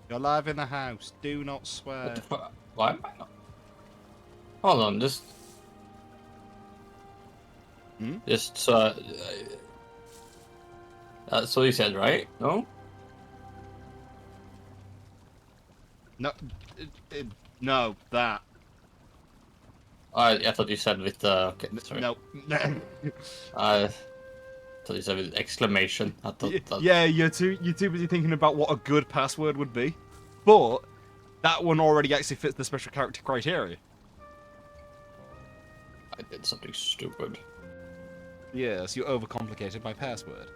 You're live in the house. Do not What swear. the fuck? Why am I not? Hold on, just. Hmm? Just, that's what he said, right? No? No, no, that. I thought you said with, okay, sorry. No. I thought you said with exclamation. I thought that. Yeah, you're too busy thinking about what a good password would be. But that one already actually fits the special character criteria. I did something stupid. Yes, you overcomplicated my password.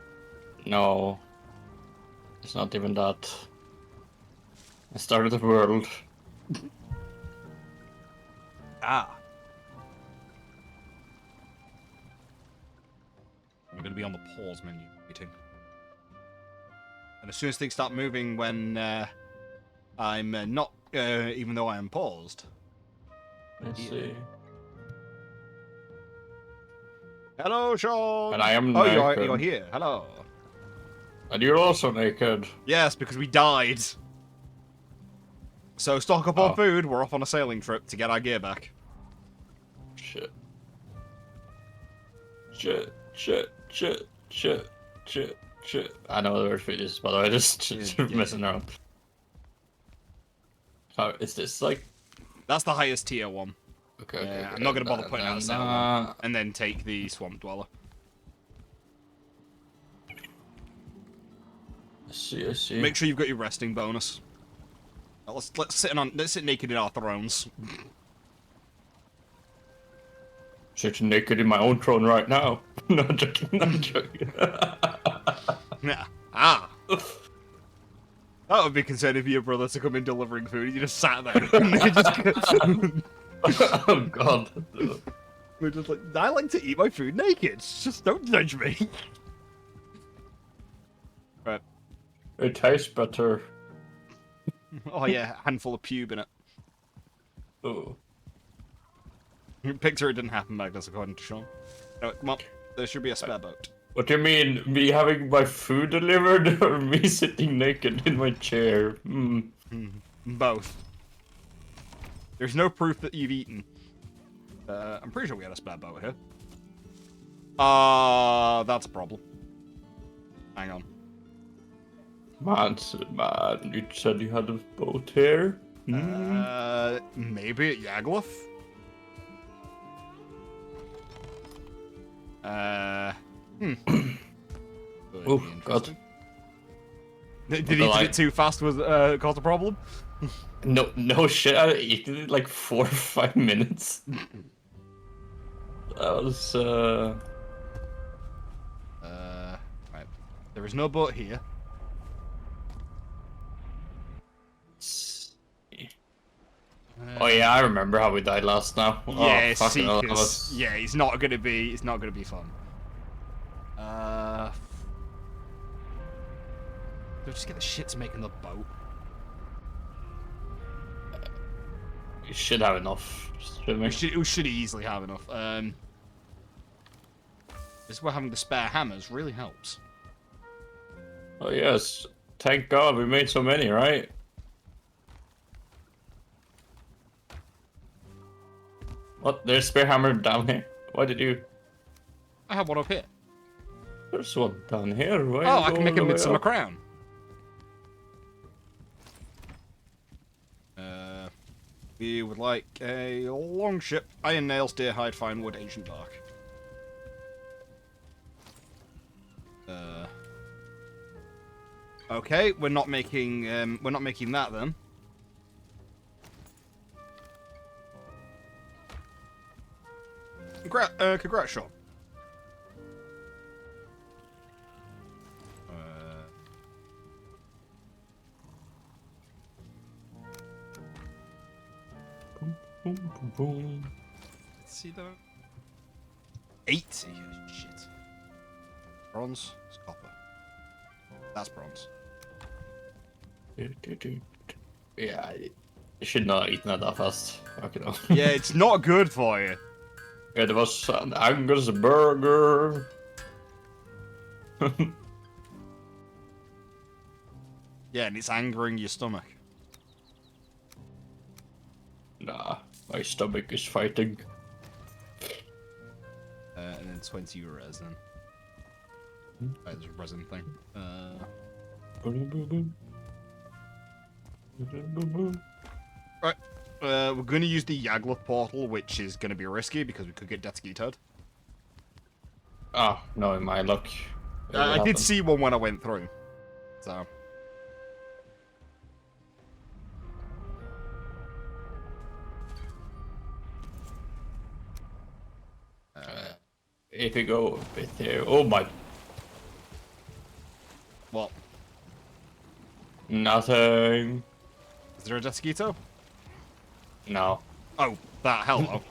No. It's not even that. I started the world. Ah. I'm going to be on the pause menu waiting. And as soon as things start moving when I'm not, even though I am paused. Let's see. Hello, Sean! And I am Oh, naked. you're here. Hello. And you're also naked. Yes, because we died. So stock up on Oh. food. We're off on a sailing trip to get our gear back. Shit. Shit. Shit. Shit. Shit. Shit. Shit. I know where food is, by the way, just messing around. How is this like? That's the highest tier one. Okay. I'm not going to bother putting out a sail one. And then take the swamp dweller. I see. Make sure you've got your resting bonus. Let's sit naked in our thrones. Sitting naked in my own throne right now. Not joking. Not joking. Yeah. Ah. That would be concerning for your brother to come in delivering food. You just sat there. Oh god. We're just like, I like to eat my food naked. Just don't judge me. Right. It tastes better. Oh yeah, handful of pube in it. Oh. Picture it didn't happen, Magnus, according to Sean. No, come on. There should be a spare boat. What do you mean? Me having my food delivered or me sitting naked in my chair? Both. There's no proof that you've eaten. I'm pretty sure we had a spare boat here. That's a problem. Hang on. Man, you said you had a boat here? Maybe at Yagluth? Oh, God. Did he eat it too fast was cause a problem? No shit, I eaten it in like 4 or 5 minutes. That was, Right. There is no boat here. Oh yeah, I remember how we died last now. Yeah, oh, fucking hell, that Seekers. was... Yeah, it's not gonna be fun. They'll just get the shit to making the boat. You should have enough, shouldn't we? We should easily have enough. This is where having the spare hammers really helps. Oh yes, thank God we made so many, right? What? There's spare hammer down here. Why did you? I have one up here. There's one down here. Why Oh, you I can go make a all the way midsummer up? crown. We would like a long ship, iron nails, deer hide, fine wood, ancient bark. Okay, we're not making that then. Congrats, Sean. Boom, boom, boom. Let's see that. 80. Shit. Bronze. It's copper. That's bronze. Yeah, you should not have eaten that fast. Fucking hell. Yeah, it's not good for you. It was an Angus burger. Yeah, and it's angering your stomach. My stomach is fighting. And then 20 resin. Right, there's a resin thing. Right. We're going to use the Yagluth portal, which is going to be risky because we could get Detskeetoed. Oh, no, in my luck. I did see one when I went through. So. If we go a bit there. Oh my. What? Nothing. Is there a Detskeeto? No. Oh, that hello.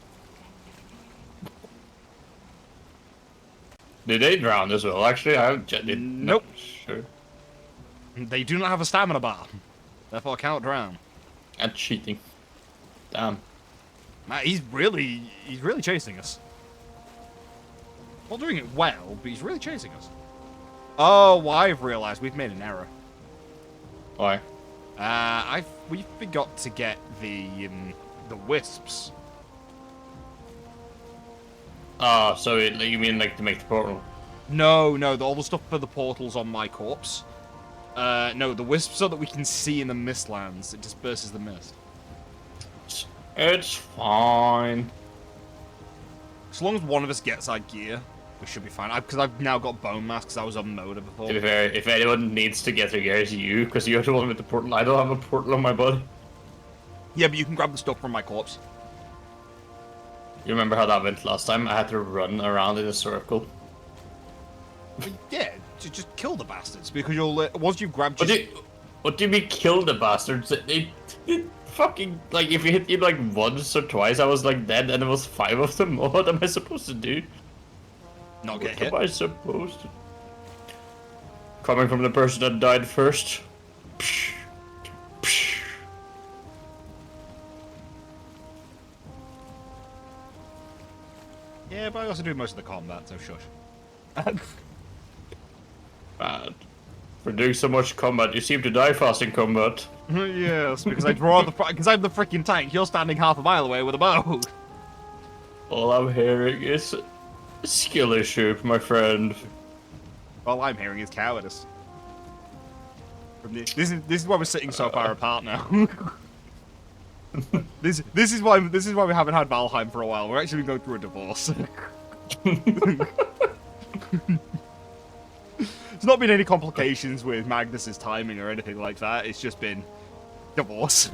Did they drown as well? Actually, I did. Nope. Sure. They do not have a stamina bar. Therefore, cannot drown. And cheating. Damn. Man, he's really chasing us. Not doing it well, but he's really chasing us. Oh, I've realised we've made an error. Why? We forgot to get the wisps. Oh, so you mean like to make the portal? No, all the stuff for the portals on my corpse. No, the wisps so that we can see in the mistlands. It disperses the mist. It's fine. As long as one of us gets our gear, we should be fine. Because I've now got bone mass because I was on Moda before. To be fair, if anyone needs to get their gear, it's you, because you're the one with the portal. I don't have a portal on my body. Yeah, but you can grab the stuff from my corpse. You remember how that went last time? I had to run around in a circle. Yeah, just kill the bastards because you'll once you've grabbed. What do you mean kill the bastards? They fucking like if you hit him like once or twice, I was like dead, and there was 5 of them. What am I supposed to do? Not get hit. What am I supposed to? Coming from the person that died first. Psh, psh. Yeah, but I also do most of the combat, so shush. Bad. For doing so much combat, you seem to die fast in combat. Yes, because I draw because I'm the freaking tank. You're standing half a mile away with a bow. All I'm hearing is skill issue, my friend. All I'm hearing is cowardice. This is why we're sitting so far apart now. this is why we haven't had Valheim for a while. We're actually going through a divorce. There's not been any complications with Magnus's timing or anything like that. It's just been divorce.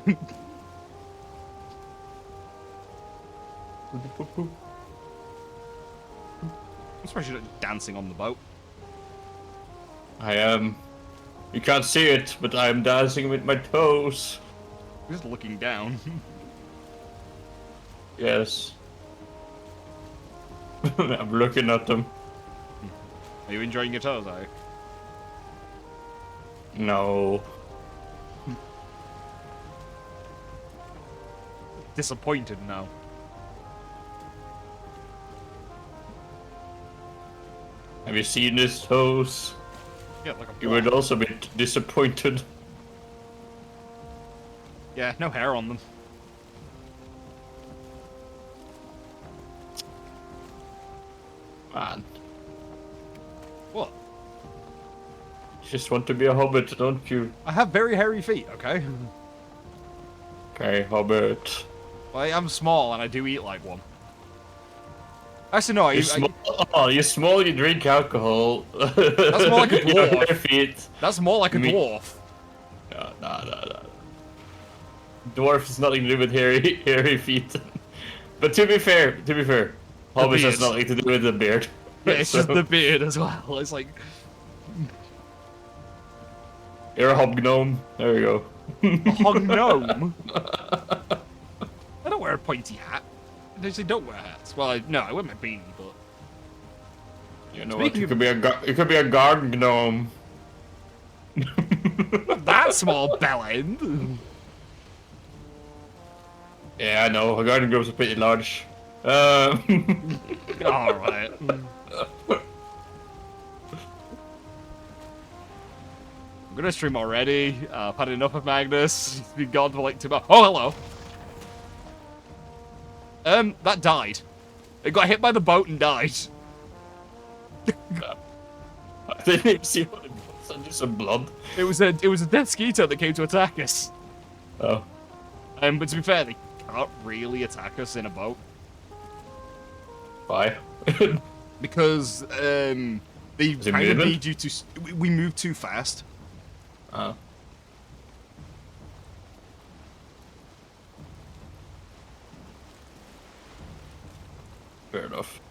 Especially not dancing on the boat. I am. You can't see it, but I am dancing with my toes. Just looking down. Yes. I'm looking at them. Are you enjoying your toes, are you? No. Disappointed now. Have you seen his toes? Yeah, like a You would also be disappointed. Yeah, no hair on them. Man. What? You just want to be a hobbit, don't you? I have very hairy feet, okay? Okay, hobbit. Well, I am small and I do eat like one. Actually, no, You're small. Oh, you're small, you drink alcohol. That's more like a Your dwarf. bare feet. That's more like a dwarf. No. Dwarf has nothing to do with hairy feet. But to be fair, hobbits has nothing to do with the beard. Yeah, it's just the beard as well. It's like... You're a hobgnome. There we go. A hobgnome? I don't wear a pointy hat. I usually don't wear hats. Well, I wear my beanie, but... You know what? You could be a garden gnome. That small bell end. Yeah, I know. A garden gnomes are pretty large. Alright. I'm gonna stream already. I've had enough of Magnus. He's been gone for like 2 months. Oh, hello. That died. It got hit by the boat and died. I didn't even see what it was. I just some blood. It was a death skeeter that came to attack us. Oh. But to be fair, they can't really attack us in a boat. Why? Because, they kind of need you to... We move too fast. Oh. Fair enough.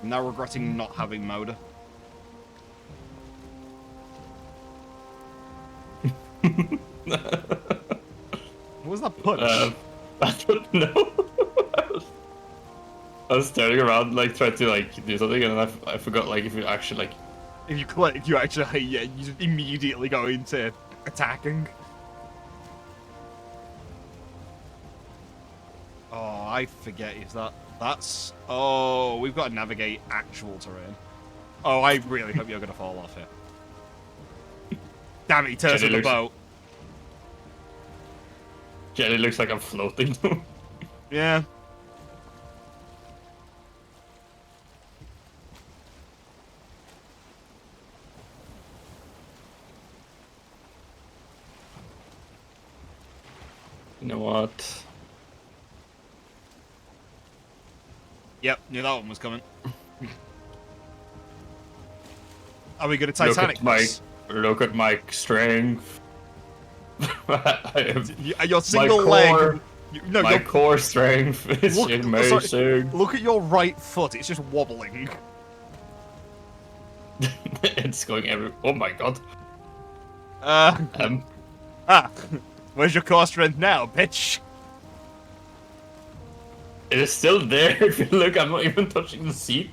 I'm now regretting not having Moda. What was that punch? I don't know. I was staring around, like, trying to, like, do something, and I forgot, like, if you actually, like... If you click, you actually, yeah, you just immediately go into attacking. Oh, I forget if that's... Oh, we've got to navigate actual terrain. Oh, I really hope you're going to fall off here. Damn it, he turns to the boat. Jenny looks like I'm floating. Yeah. You know what? Yep, knew that one was coming. Are we going to Titanic this? Look at my strength. Your single leg. My core strength is amazing. Sorry, look at your right foot. It's just wobbling. It's going every. Oh my god. Where's your core strength now, bitch? It is still there. If you look, I'm not even touching the seat.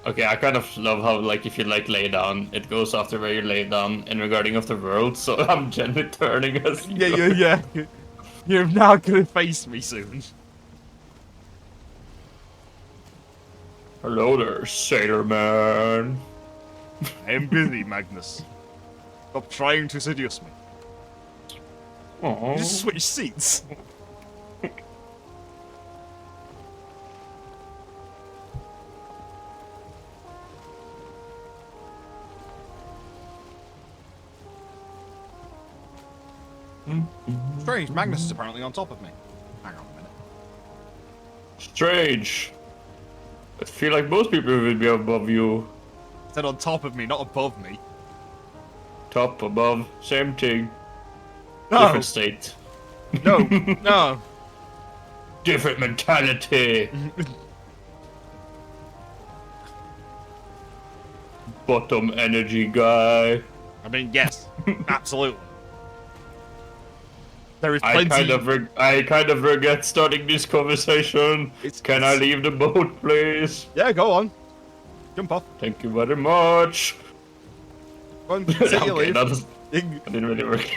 Okay, I kind of love how, like, if you, like, lay down, it goes after where you lay down in regarding of the world, so I'm gently turning us. Yeah. You're now gonna face me soon. Hello there, sailor man. I am busy, Magnus. Stop trying to seduce me. Aww. Just switch seats. Strange, Magnus is apparently on top of me. Hang on a minute. Strange. I feel like most people would be above you. I said on top of me, not above me. Top, above, same thing. No. Different state. No, no. Different mentality. Bottom energy guy. I mean, yes, absolutely. There is plenty. I kind of regret starting this conversation. Can I leave the boat, please? Yeah, go on. Jump off. Thank you very much. Go on, say you leave. That didn't really work.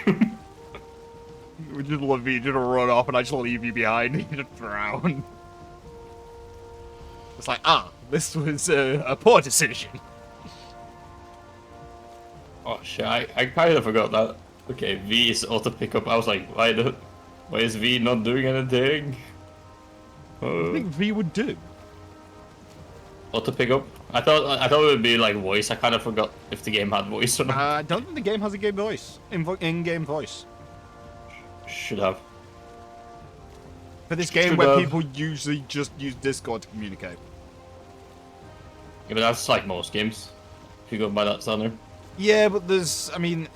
We just love you to run off, and I just leave you behind. You just drown. It's like, this was a poor decision. Oh shit! I kind of forgot that. Okay, V is auto pickup. I was like, why is V not doing anything? What do you think V would do? Auto pickup. I thought it would be like voice. I kind of forgot if the game had voice or not. I don't think the game has a game voice. In-game voice. Should have. For this game where people usually just use Discord to communicate. Yeah, but that's like most games. If you go by that standard. Yeah, but there's, I mean,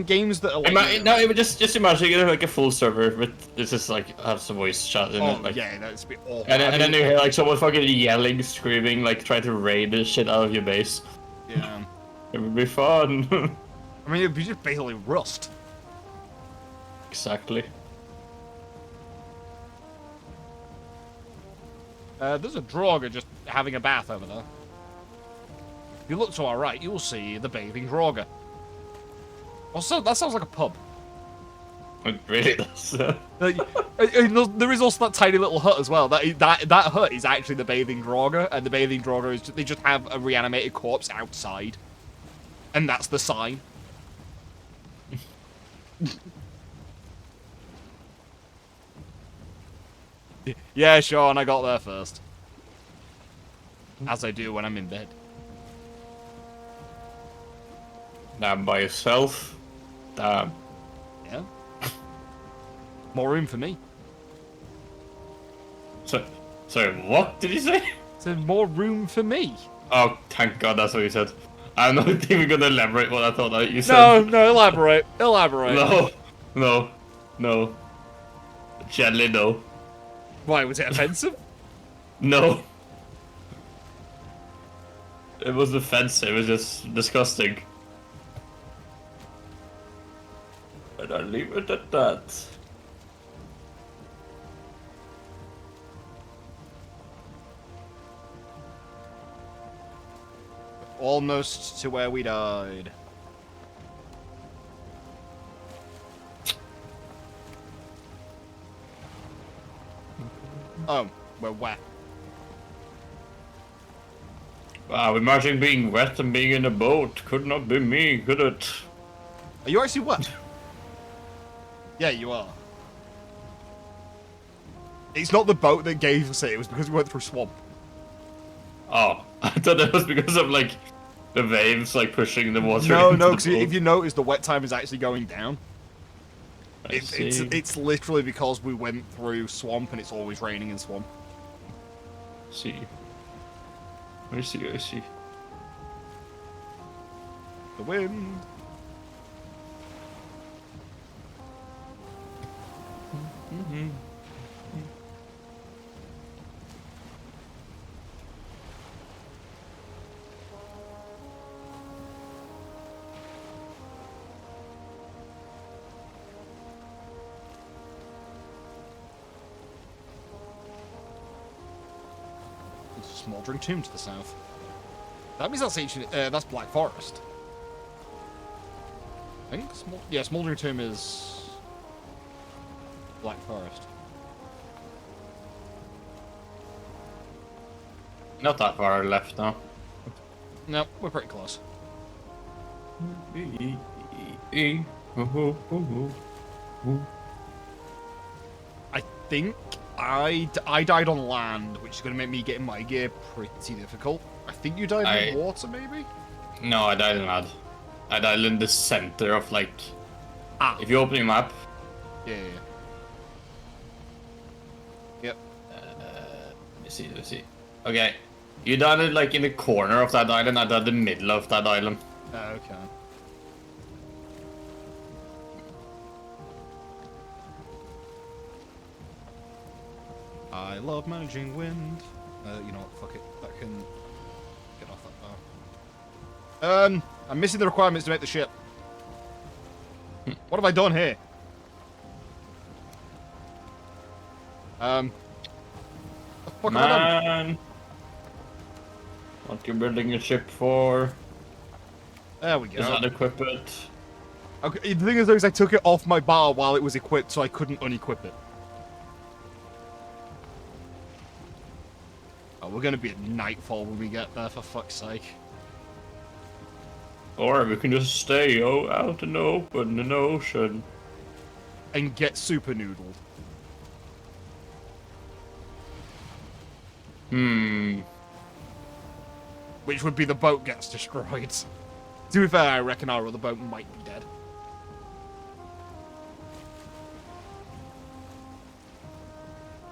games that are like... No, it would just imagine it like a full server, but this is like has some voice chat in it. Like, yeah, that's a bit awful. And then you hear like someone fucking yelling, screaming, like trying to raid the shit out of your base. Yeah. It would be fun. I mean, it would be just basically Rust. Exactly. There's a Draugr just having a bath over there. If you look to our right, you'll see the bathing Draugr. Also, that sounds like a pub. It really does. There is also that tiny little hut as well. That hut is actually the bathing Draugr, and the bathing Draugr is they just have a reanimated corpse outside, and that's the sign. Yeah, Sean, I got there first, as I do when I'm in bed. Damn, by yourself. Damn. Yeah. More room for me. Sorry, what did you say? So more room for me. Oh, thank God, that's what you said. I'm not even gonna elaborate what I thought that you said. No, elaborate. Elaborate. No. Gently, no. Why, was it offensive? No. It wasn't offensive, it was just disgusting. And I'll leave it at that. Almost to where we died. Oh, we're wet. Wow, imagine being wet and being in a boat. Could not be me, could it? Are you actually wet? Yeah, you are. It's not the boat that gave us it, it was because we went through swamp. Oh, I thought that was because of, like, the waves, like, pushing the water No, into no, the because boat. if you notice, the wet time is actually going down. I see. It's literally because we went through swamp and it's always raining in swamp. See. I see. The wind. There's a smoldering tomb to the south. That means that's ancient. That's Black Forest. I think. Yeah, smoldering tomb is Black Forest. Not that far left now. No, we're pretty close. I think I died on land, which is going to make me getting my gear pretty difficult. I think you died in water, maybe? No, I died in mud. I died in the center of, like... Ah. If you open your map... Yeah. Yep. Let me see. Okay. You died, like, in the corner of that island. I died in the middle of that island. Okay. I love managing wind. You know what? Fuck it. That can get off that bar. I'm missing the requirements to make the ship. What have I done here? What the fuck have I done? What you building a ship for? There we go. Does that equip it? Okay, the thing is, though, is I took it off my bar while it was equipped, so I couldn't unequip it. Oh, we're gonna be at nightfall when we get there, for fuck's sake. Or we can just stay out in the open in the ocean. And get super noodled. Which would be the boat gets destroyed. To be fair, I reckon our other boat might be dead.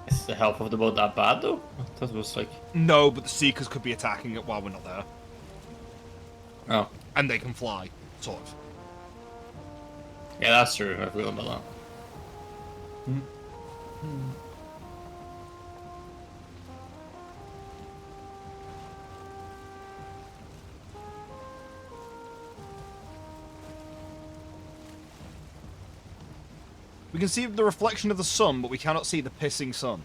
Is the health of the boat that bad though? That was like... No, but the Seekers could be attacking it while we're not there. Oh. And they can fly, sort of. Yeah, that's true. I forgot about that. We can see the reflection of the sun, but we cannot see the pissing sun.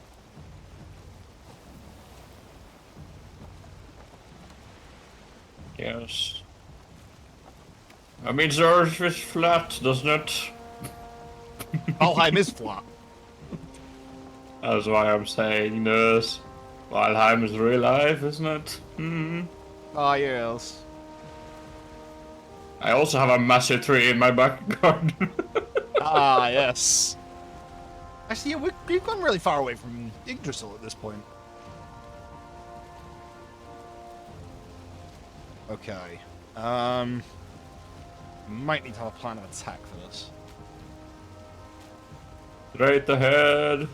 Yes. That means the Earth is flat, doesn't it? Valheim is flat. That's why I'm saying this. Valheim is real life, isn't it? Hmm. Ah, yes. I also have a massive tree in my back garden. Ah, yes. Actually, yeah, we've gone really far away from Yggdrasil at this point. Okay. Might need to have a plan of attack for this. Straight ahead.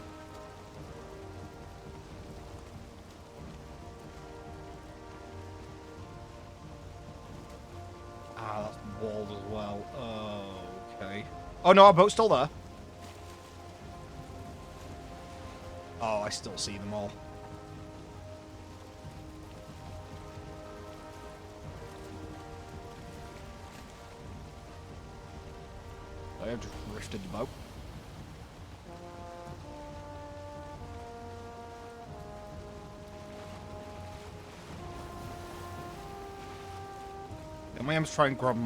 Ah, that's walled as well. Oh, okay. Oh no, our boat's still there. Oh, I still see them all. I have just rifted the boat. I might have to try and grab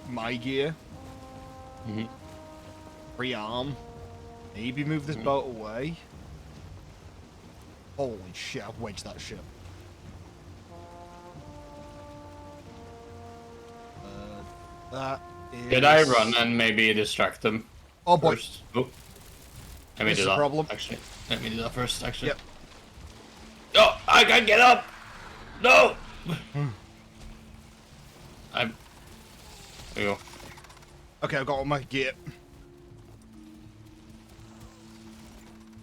my gear. Rearm. Maybe move this boat away. Holy shit, I've wedged that ship. That is... Did I run and maybe distract them? Oh boy. First? Oh. Let me This do is a that. problem. Actually, let me do that first. Actually. Yep. Oh, I can't get up. No. I'm. There you go. Okay, I've got all my gear.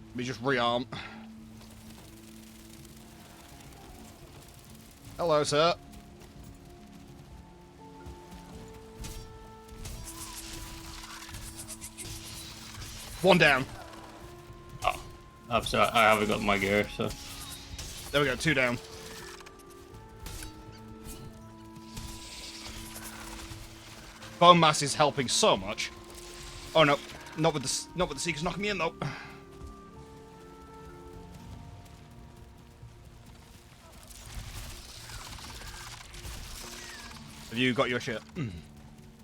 Let me just rearm. Hello, sir. One down. Oh, I haven't got my gear, so. There we go, 2 down. Bone mass is helping so much. Oh no, not with the Seekers knocking me in though. Have you got your shit?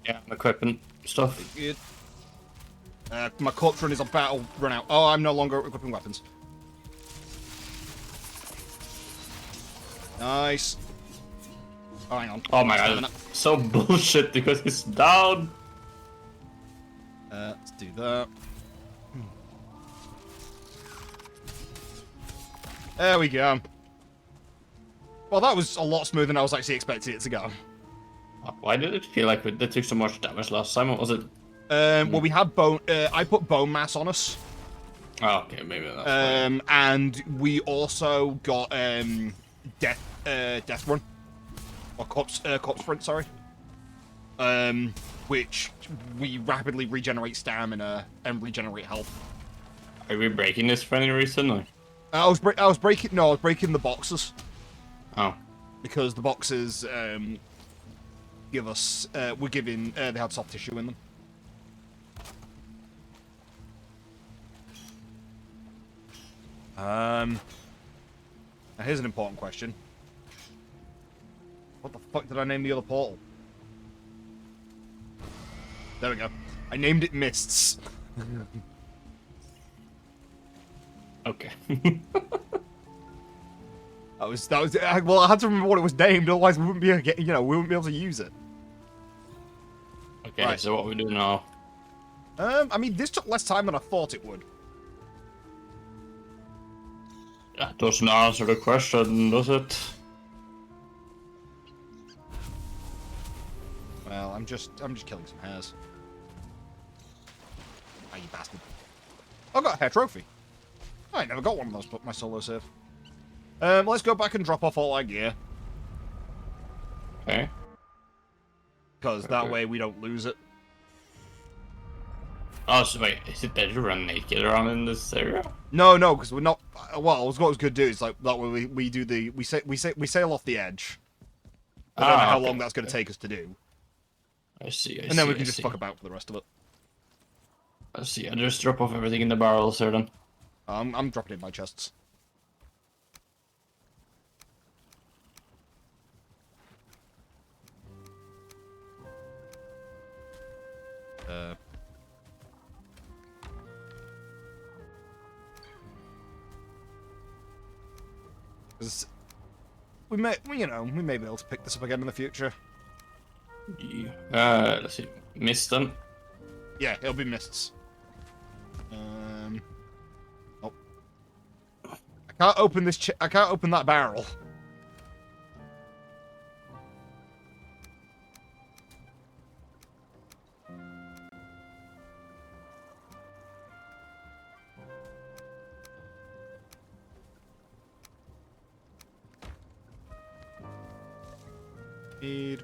Yeah, I'm equipping stuff. Good. My corpse run is about to run out. Oh, I'm no longer equipping weapons. Nice. Oh, hang on. Oh my god, so bullshit because it's down. Let's do that. There we go. Well, that was a lot smoother than I was actually expecting it to go. Why did it feel like they took so much damage last time? What was it? Well, we had bone. I put bone mass on us. Oh, okay, maybe that's fine. And we also got death run or corpse sprint. Sorry. Which we rapidly regenerate stamina and regenerate health. Are we breaking this for any reason? Or? I was breaking the boxes. Oh. Because the boxes give us we're giving they had soft tissue in them. Now here's an important question. What the fuck did I name the other portal? There we go. I named it Mists. Okay. that was well, I had to remember what it was named, otherwise we wouldn't be able to we wouldn't be able to use it. Okay, right. So what we do now? I mean, this took less time than I thought it would. That doesn't answer the question, does it? Well, I'm just killing some hares. Ah, you bastard. I got a hair trophy. I never got one of those, but my solo save. Let's go back and drop off all our gear. Okay. Because that way we don't lose it. Oh, so wait, is it better to run naked around in this area? No, because we're not. Well, what I was going to do is like that way we do the we sail off the edge. I don't know how long that's going to take us to do. I see. And then we can just fuck about for the rest of it. I see. I just drop off everything in the barrels here then. I'm dropping it in my chests. Because we may be able to pick this up again in the future. Let's see. Missed them. Yeah, it'll be mists. Oh. I can't open this. I can't open that barrel.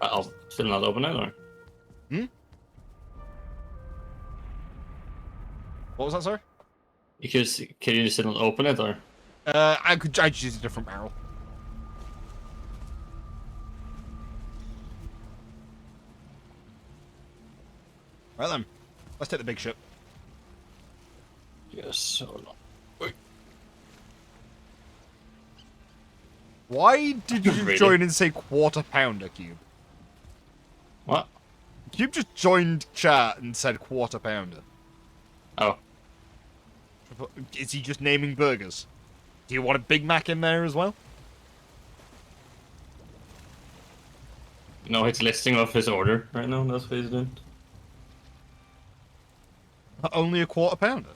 I'll still not open it, or? Hmm? What was that, sorry? Can you still not open it, or? I just use a different barrel. Right then, let's take the big ship. Yes, hold on. Wait. Why did you Really? join and say quarter pounder, Cube? What? Cube just joined chat and said quarter pounder. Oh. Is he just naming burgers? Do you want a Big Mac in there as well? No, it's listing off his order right now. That's what he's doing. Only a quarter pounder.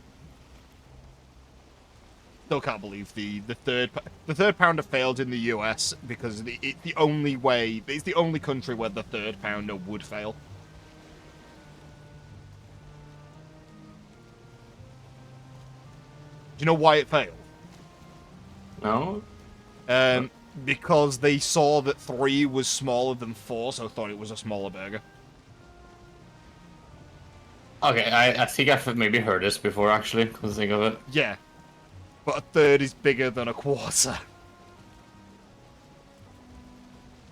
Still can't believe the third pounder failed in the US because it's the only country where the third pounder would fail. Do you know why it failed? No. Because they saw that 3 was smaller than 4, so thought it was a smaller burger. Okay, I think I've maybe heard this before, actually, come to think of it. Yeah. But a third is bigger than a quarter.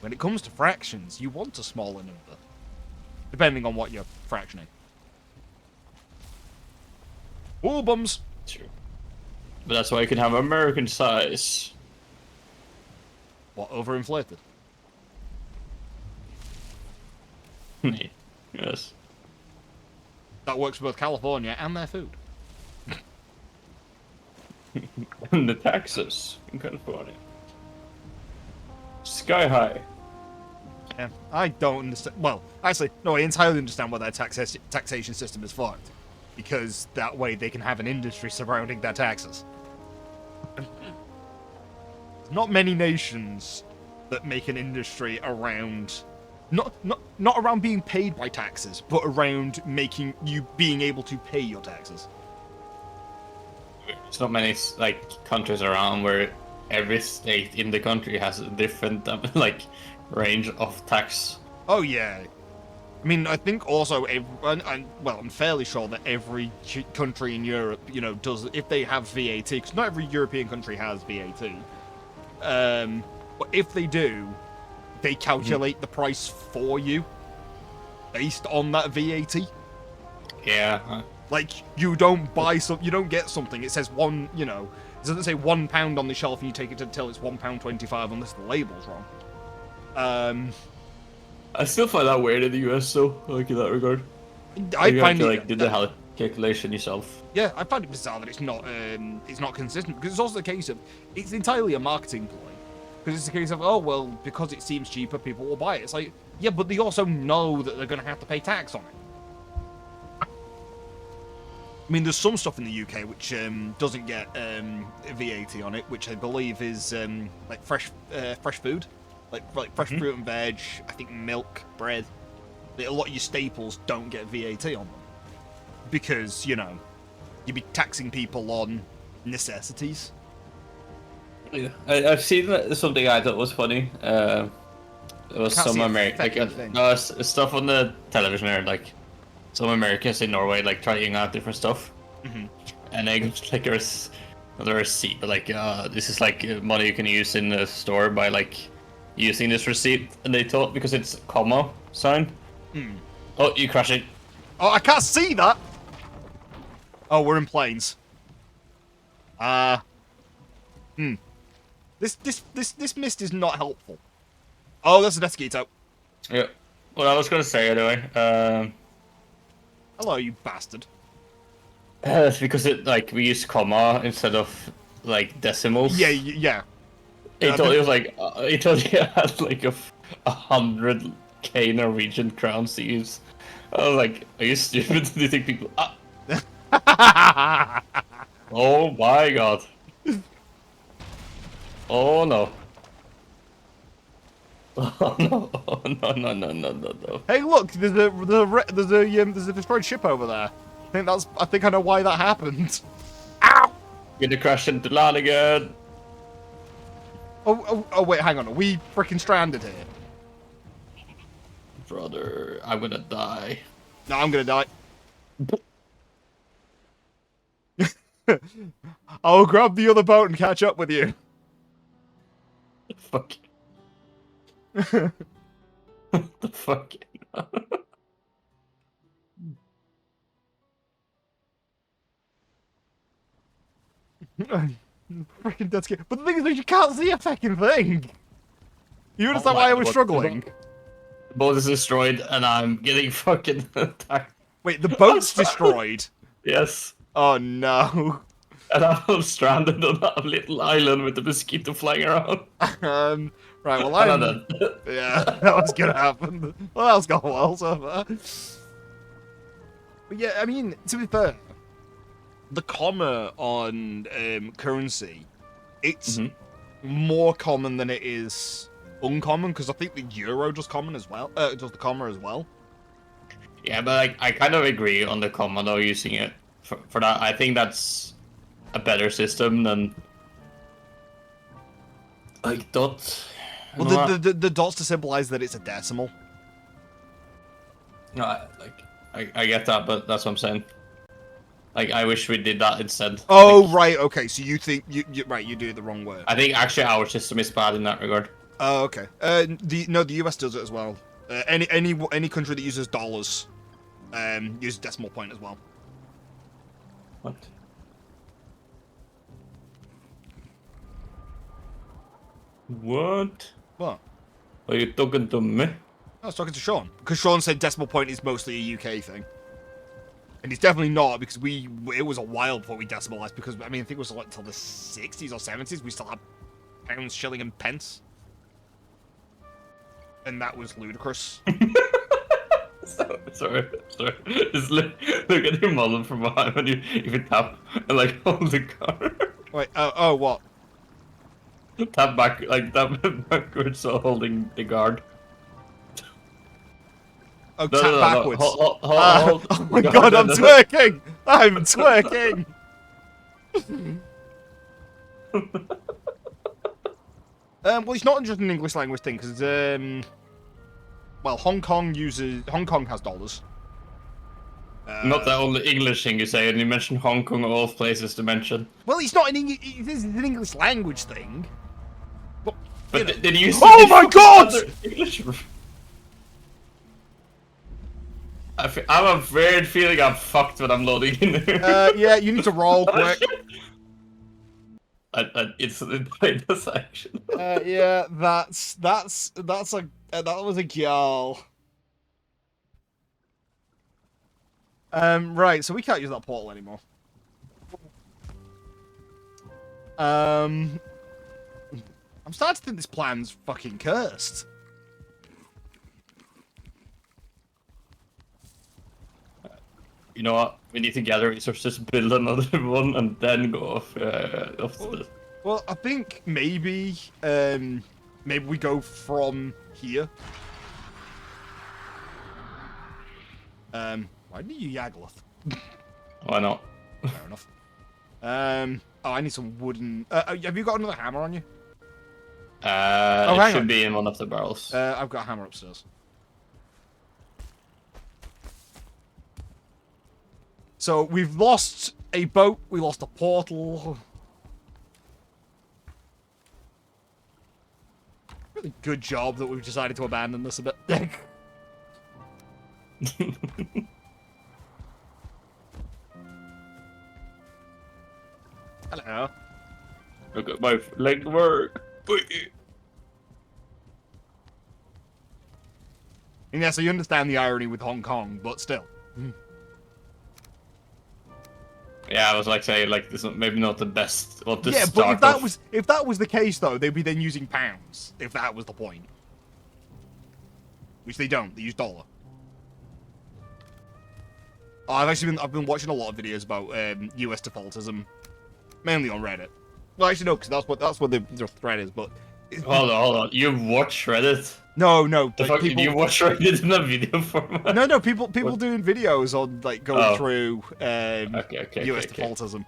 When it comes to fractions, you want a smaller number. Depending on what you're fractioning. Ooh, bums! True. But that's why you can have American size. What, overinflated? Yes. That works for both California and their food. And the taxes in California. Sky high. Yeah, I don't understand. Well, actually, no, I entirely understand why their taxation system is fucked. Because that way they can have an industry surrounding their taxes. Not many nations that make an industry around... Not around being paid by taxes, but around making you being able to pay your taxes. There's not many like countries around where every state in the country has a different like range of tax. Oh yeah, I mean I think also I'm fairly sure that every country in Europe, does if they have VAT, because not every European country has VAT. But if they do, they calculate the price for you based on that VAT. Yeah. Like, you don't get something. It says it doesn't say £1 on the shelf and you take it until it's £1.25 unless the label's wrong. I still find that weird in the US though, like in that regard. I find it do the calculation yourself. Yeah, I find it bizarre that it's not consistent, because it's also the case of, it's entirely a marketing ploy. Because it's a case of, oh, well, because it seems cheaper, people will buy it. It's like, yeah, but they also know that they're going to have to pay tax on it. I mean, there's some stuff in the UK which doesn't get VAT on it, which I believe is like fresh food, like fresh fruit and veg. I think milk, bread. A lot of your staples don't get VAT on them because you'd be taxing people on necessities. Yeah, I've seen something I thought was funny. It was some American stuff on the television there, like. Some Americans in Norway like trying out different stuff, and they like there's a receipt, but like this is like money you can use in the store by like using this receipt, and they thought because it's comma sign. Oh, you crash it! Oh, I can't see that. Oh, we're in planes. This mist is not helpful. Oh, that's a mosquito. Yeah. Well, I was gonna say anyway. Hello, you bastard. It's because we use comma instead of like decimals. Yeah. He told he was like he told he had like 100K Norwegian crowns to use. I was like, are you stupid? Do you think people? Oh my god! Oh no! Oh no! Oh no! No! No! No! No! No! Hey, look, there's a destroyed ship over there. I think I know why that happened. Ow! Gonna crash into land again. Oh, wait, hang on. Are we freaking stranded here? Brother, I'm gonna die. No, I'm gonna die. I'll grab the other boat and catch up with you. Fuck. The fuck. Freaking dead scary. But the thing is, you can't see a fucking thing. You understand why I was struggling? The boat is destroyed, and I'm getting fucking attacked. Wait, the boat's destroyed? Yes. Oh no. And I'm stranded on a little island with a mosquito flying around. Right, well, I'm... Yeah, that was gonna happen. Well, that's gone well so far. But yeah, I mean, to be fair, the comma on currency, it's more common than it is uncommon, because I think the euro does common as well. Does the comma as well. Yeah, but I kind of agree on the comma though, using it for that. I think that's a better system than like dot. Well, the dots to symbolize that it's a decimal. No, I get that, but that's what I'm saying. Like, I wish we did that instead. Oh, like, right, okay. So you think you do it the wrong way. I think actually our system is bad in that regard. Oh, okay. The US does it as well. Any country that uses dollars, uses decimal point as well. What? What? What? Are you talking to me? I was talking to Sean because Sean said decimal point is mostly a UK thing, and it's definitely not because it was a while before we decimalized. Because I mean, I think it was like until the 60s or 70s we still had pounds, shilling, and pence, and that was ludicrous. Sorry. Just look at your model from behind when you tap and like hold the car. Wait. Oh, what? Tap back, like tap backwards while holding the guard. Oh, tap backwards. Hold, oh my god, I'm twerking! I'm twerking! Well, it's not just an English language thing, because, well, Hong Kong has dollars. Not the only English thing you say, and you mention Hong Kong of all places to mention. Well, it's not it's an English language thing. But did you? Oh my god! English. I have a weird feeling I'm fucked when I'm loading in there. Yeah, you need to roll quick. I instantly played this action. Yeah, that was a girl. Right, so we can't use that portal anymore. I'm starting to think this plan's fucking cursed. You know what? We need to gather resources, build another one, and then go off to this. Well, I think maybe we go from here. Why did you Yagloth? Why not? Fair enough. Oh, I need some wooden. Have you got another hammer on you? It should be in one of the barrels. I've got a hammer upstairs. So we've lost a boat. We lost a portal. Really good job that we've decided to abandon this a bit. Hello. Look at my leg work. And yeah, so you understand the irony with Hong Kong, but still. Yeah, I was like saying like this is maybe not the best. Well, to Yeah, but start off. if that was the case though, they'd be then using pounds. If that was the point, which they don't, they use dollar. Oh, I've been watching a lot of videos about US defaultism, mainly on Reddit. Well, actually no, because that's what the thread is. But Hold on. You watch Reddit? no, like, People... You watch Reddit in a video format? No, people doing videos on like going through US defaultism.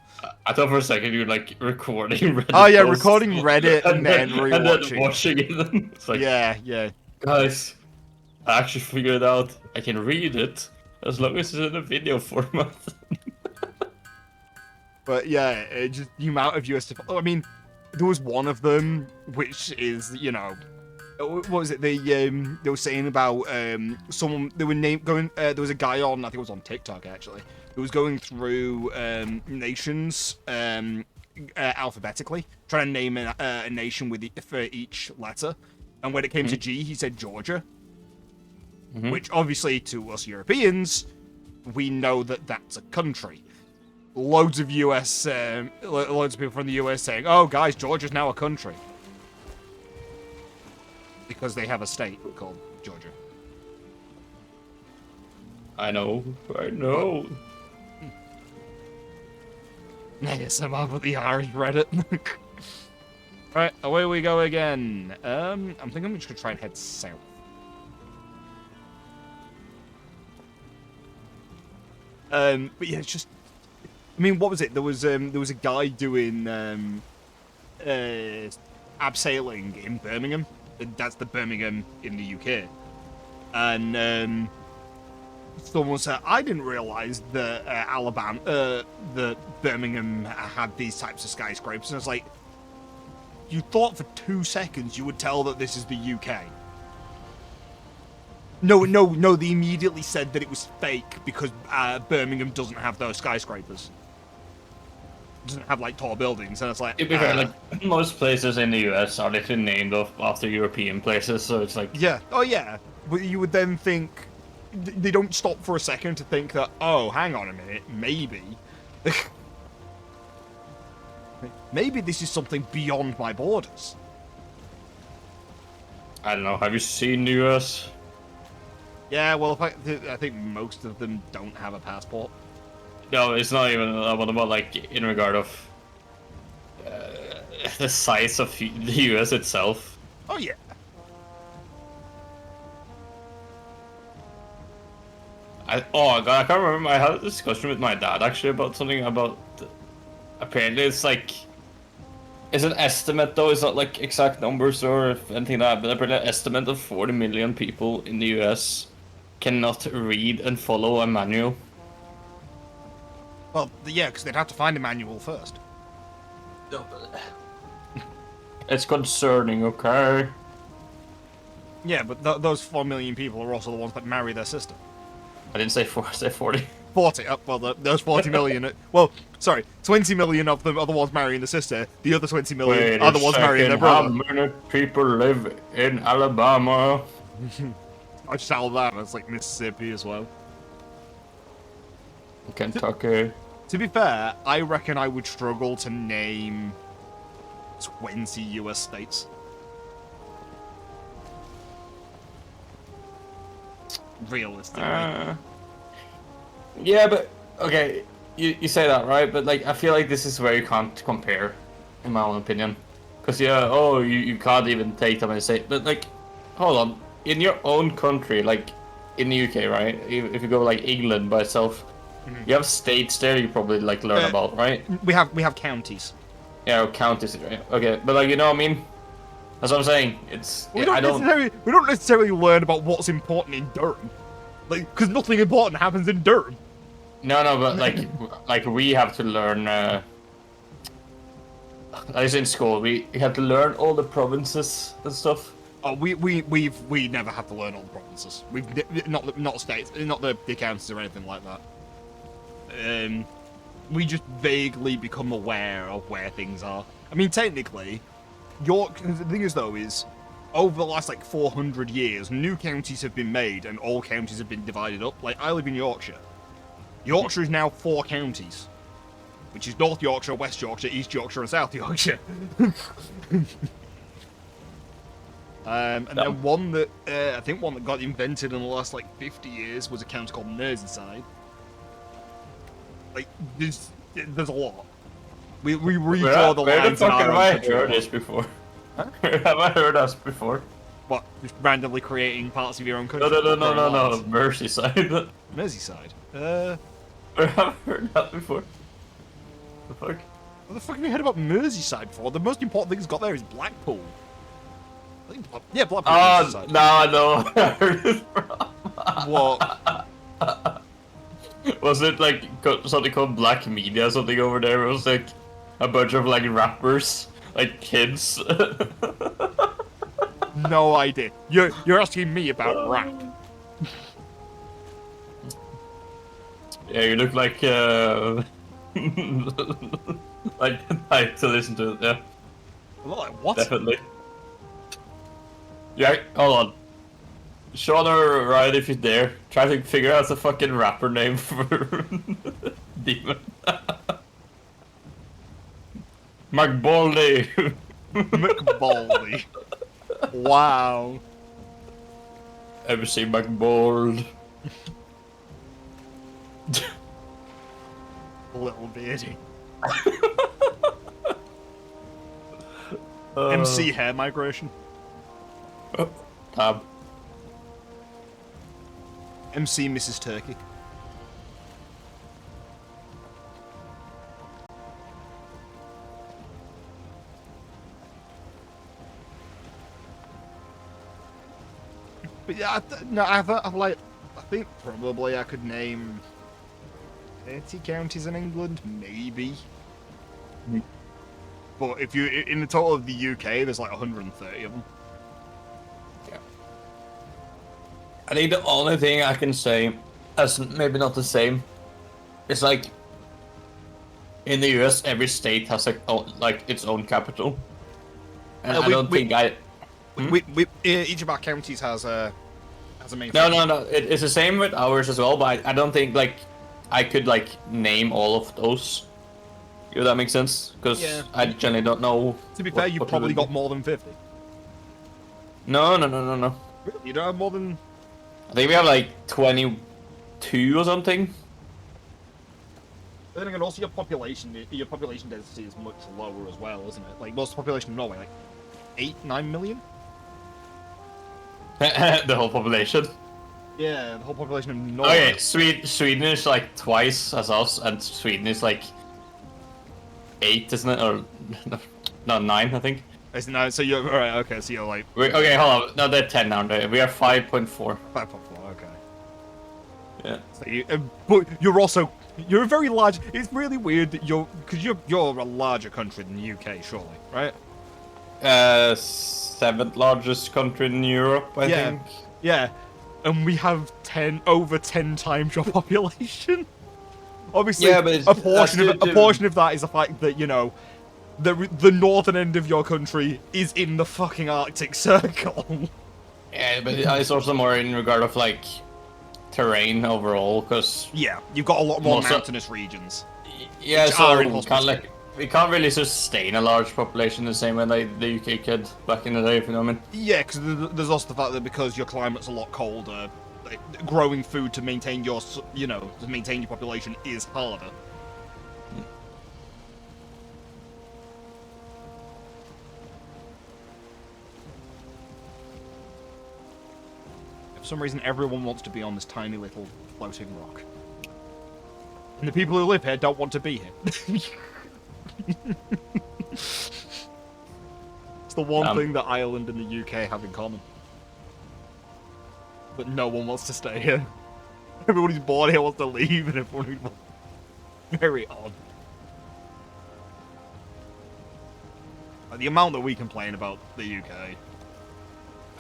I thought for a second you were like recording Reddit. Oh yeah, recording Reddit and then rewatching. And then watching it. It's like, yeah. Guys, I actually figured out I can read it as long as it's in a video format. But yeah, just the amount of US default. I mean, there was one of them which is, you know, what was it? They were saying about someone they were going. There was a guy on, I think it was on TikTok actually, who was going through nations alphabetically, trying to name a nation with for each letter, and when it came to G, he said Georgia, which obviously to us Europeans, we know that that's a country. Loads of loads of people from the US saying, "Oh, guys, Georgia's now a country." Because they have a state called Georgia. I know. Yes, I'm up with the Irish Reddit. Right, away we go again. I'm thinking I'm just gonna try and head south. But yeah, it's just. I mean, what was it? There was a guy doing abseiling in Birmingham. That's the Birmingham in the UK. And someone said, I didn't realize that that Birmingham had these types of skyscrapers. And I was like, you thought for 2 seconds you would tell that this is the UK. No, they immediately said that it was fake because Birmingham doesn't have those skyscrapers. Doesn't have like tall buildings, and it's like. To be fair, like most places in the US are literally named after European places, so it's like. Yeah. Oh yeah. But you would then think they don't stop for a second to think that. Oh, hang on a minute, maybe. Maybe this is something beyond my borders. I don't know. Have you seen the US? Yeah. Well, I think most of them don't have a passport. No, it's not even what about like in regard of the size of the US itself. Oh yeah. God, I can't remember. I had a discussion with my dad actually about something about. Apparently, it's like. It's an estimate though. It's not like exact numbers or anything like that. But apparently, an estimate of 40 million people in the US cannot read and follow a manual. Well, yeah, because they'd have to find a manual first. No, but it's concerning, okay? Yeah, but those 4 million people are also the ones that marry their sister. I didn't say 4, I said 40. 40, well, those 40 million... well, sorry, 20 million of them are the ones marrying the sister. The other 20 million are the ones marrying their brother. How many people live in Alabama? I just Alabama, it's like Mississippi as well. Kentucky. To be fair, I reckon I would struggle to name 20 US states. Realistically. Yeah, but okay, you say that, right? But like, I feel like this is where you can't compare, in my own opinion. Because you can't even take them and say, but like, hold on, in your own country, like in the UK, right? If you go like England by itself, you have states there you probably like learn about, right? We have counties. Yeah, counties, right? Okay, but like, you know what I mean? That's what I'm saying. It's we don't necessarily learn about what's important in Durham, like because nothing important happens in Durham. No, but like we have to learn. As in school, we have to learn all the provinces and stuff. Oh, we never have to learn all the provinces. We've not states, not the counties or anything like that. We just vaguely become aware of where things are. I mean, technically, the thing is though is, over the last like 400 years, new counties have been made and all counties have been divided up. Like I live in Yorkshire. Yorkshire is now 4 counties. which is North Yorkshire, West Yorkshire, East Yorkshire, and South Yorkshire. And then one that I think one that got invented in the last like 50 years was a county called Merseyside. Like there's a lot. We redraw the lines. Where the fuck have I heard this before? Huh? Have I heard us before? What? Just randomly creating parts of your own country? No. Merseyside. Merseyside. Where have I heard that before? The fuck? What the fuck have you heard about Merseyside before? The most important thing it's got there is Blackpool. I think Blackpool. Oh, no, I know. I heard it from. What? Was it like something called Black Media or something over there? It was like a bunch of like rappers, like kids. No idea. You're asking me about rap. Yeah, you look like like to listen to it. Yeah. Like what? Definitely. Yeah, hold on. Sean or Ryan, if you're there, try to figure out the fucking rapper name for Demon. McBaldy. McBaldy. Wow. Ever see McBald? Little beardy. MC hair migration. Tab. MC Mrs. Turkey. But yeah, I think probably I could name 30 counties in England, maybe. But if you in the total of the UK, there's like 130 of them. Yeah. I think the only thing I can say, that's maybe not the same, is like in the US, every state has like its own capital, and I don't think each of our counties has a main. No. It's the same with ours as well, but I don't think like I could like name all of those. If that makes sense, because I generally don't know. To be fair, you've probably got more than 50. No. Really? You don't have more than? I think we have like 22 or something. But then again, also your population density is much lower as well, isn't it? Like most population of Norway, like 8-9 million. The whole population. Yeah, the whole population of Norway. Okay, Sweden is like twice as us, and Sweden is like 8, isn't it? Or no, 9, I think. Isn't that, so you're alright? Okay, so you're like. Okay, hold on. No, they're 10 now. We are 5.4. 5.4. Okay. Yeah. So but you're a very large. It's really weird that because you're a larger country than the UK, surely, right? 7th largest country in Europe, I think. Yeah, and we have over 10 times your population. Obviously, yeah, but a portion of that is the fact that the northern end of your country is in the fucking Arctic Circle. Yeah, but it's also more in regard of like terrain overall, because you've got a lot more mountainous regions. Yeah, so we can't really sustain a large population the same way like the UK could back in the day, if you know what I mean. Yeah, because there's also the fact that because your climate's a lot colder, growing food to maintain your population is harder. For some reason, everyone wants to be on this tiny little floating rock. And the people who live here don't want to be here. It's the one thing that Ireland and the UK have in common. But no one wants to stay here. Everybody who's born here wants to leave, and everyone who's very odd. Like, the amount that we complain about the UK. I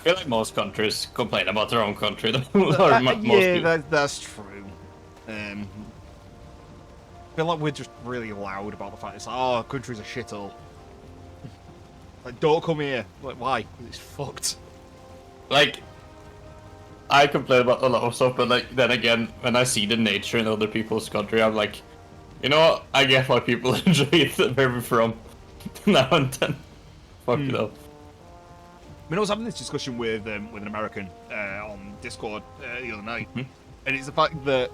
feel like most countries complain about their own country. That's true. I feel like we're just really loud about the fact it's like, oh, country's a shithole. Like, don't come here. Like, why? 'Cause it's fucked. Like, I complain about a lot of stuff, but like then again, when I see the nature in other people's country, I'm like, You know, I get why people enjoy it where we're from now and then. Fuck it up. I mean, I was having this discussion with an American on Discord the other night, and it's the fact that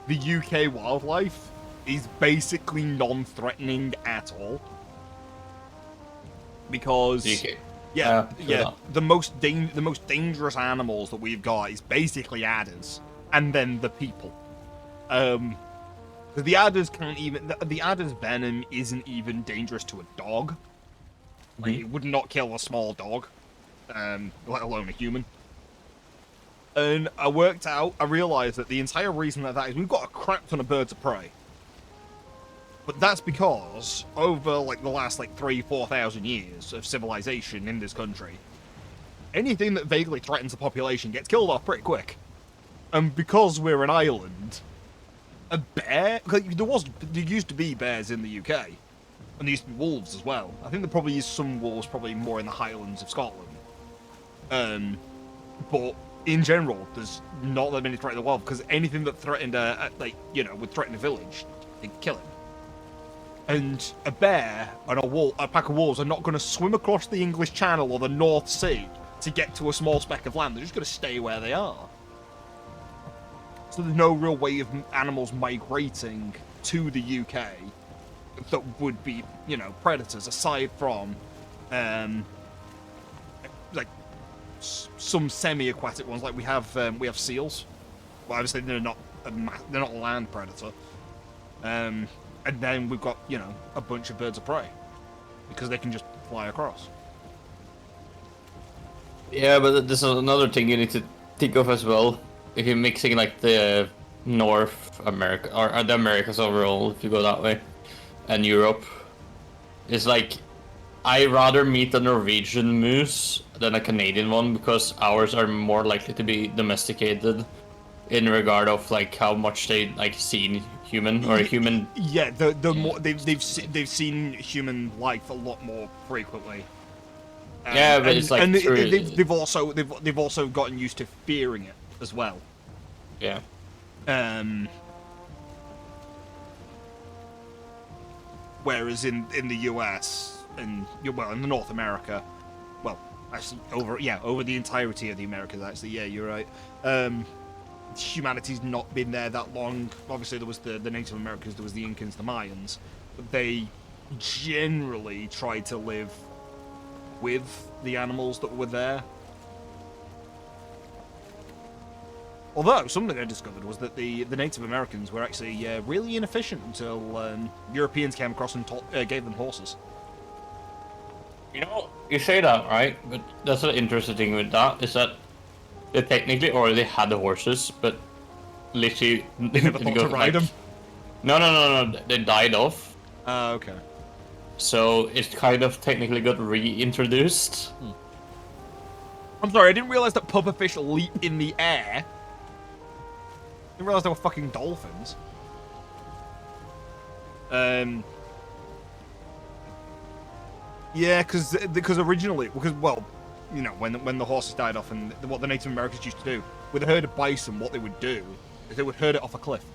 the UK wildlife is basically non-threatening at all. Because UK. The most dangerous animals that we've got is basically adders, and then the people. The adders can't even. The adder's venom isn't even dangerous to a dog. Like, it would not kill a small dog, let alone a human. And I realized that the entire reason that is we've got a crap ton of birds of prey. But that's because over like the last 3,000-4,000 years of civilization in this country, anything that vaguely threatens the population gets killed off pretty quick. And because we're an island, a bear, there used to be bears in the UK. And there used to be wolves as well. I think there probably is some wolves, probably more in the Highlands of Scotland. But in general, there's not that many threatened the wild, because anything that threatened would threaten a village, they'd kill it. And a bear and a pack of wolves are not going to swim across the English Channel or the North Sea to get to a small speck of land. They're just going to stay where they are. So there's no real way of animals migrating to the UK that would be, predators, aside from, some semi-aquatic ones. Like we have seals. Well, obviously they're not a land predator. And then we've got, a bunch of birds of prey because they can just fly across. Yeah, but there's another thing you need to think of as well. If you're mixing like the North America or the Americas overall, if you go that way, and Europe, it's like I rather meet a Norwegian moose than a Canadian one because ours are more likely to be domesticated in regard of like how much they seen human or human. Yeah, they've seen human life a lot more frequently. Yeah, but it's like they've also gotten used to fearing it as well. Yeah. Whereas in the US and in the North America, well, actually over the entirety of the Americas, actually, yeah, you're right. Humanity's not been there that long. Obviously, there was the Native Americans, there was the Incans, the Mayans, but they generally tried to live with the animals that were there. Although, something I discovered was that the Native Americans were actually really inefficient until Europeans came across and gave them horses. You know, you say that, right? But that's an interesting thing with that, is that they technically already had the horses, but literally... They never thought to ride them? No, they died off. Okay. So it kind of technically got reintroduced. I'm sorry, I didn't realize that pufferfish leap in the air. I didn't realize they were fucking dolphins. Yeah, because originally, when the horses died off, and what the Native Americans used to do with a herd of bison, what they would do is they would herd it off a cliff.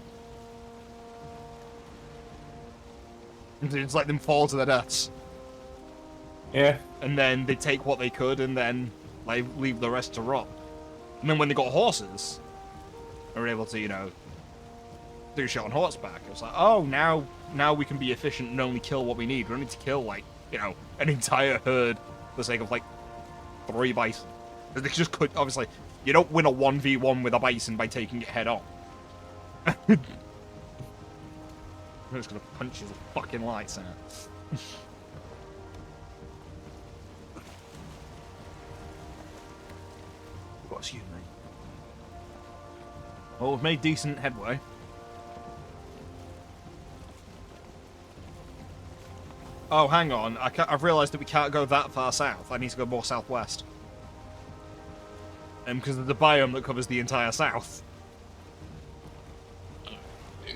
And just let them fall to their deaths. Yeah. And then they take what they could, and then leave the rest to rot. And then when they got horses, they were able to, do shit on horseback. It was like, oh, now we can be efficient and only kill what we need. We don't need to kill, an entire herd for the sake of, 3 bison. They just could, obviously, you don't win a 1v1 with a bison by taking it head on. I'm just gonna punch his fucking lights out. Excuse me. Well, we've made decent headway. Oh, hang on. I've realised that we can't go that far south. I need to go more southwest. Because there's a biome that covers the entire south.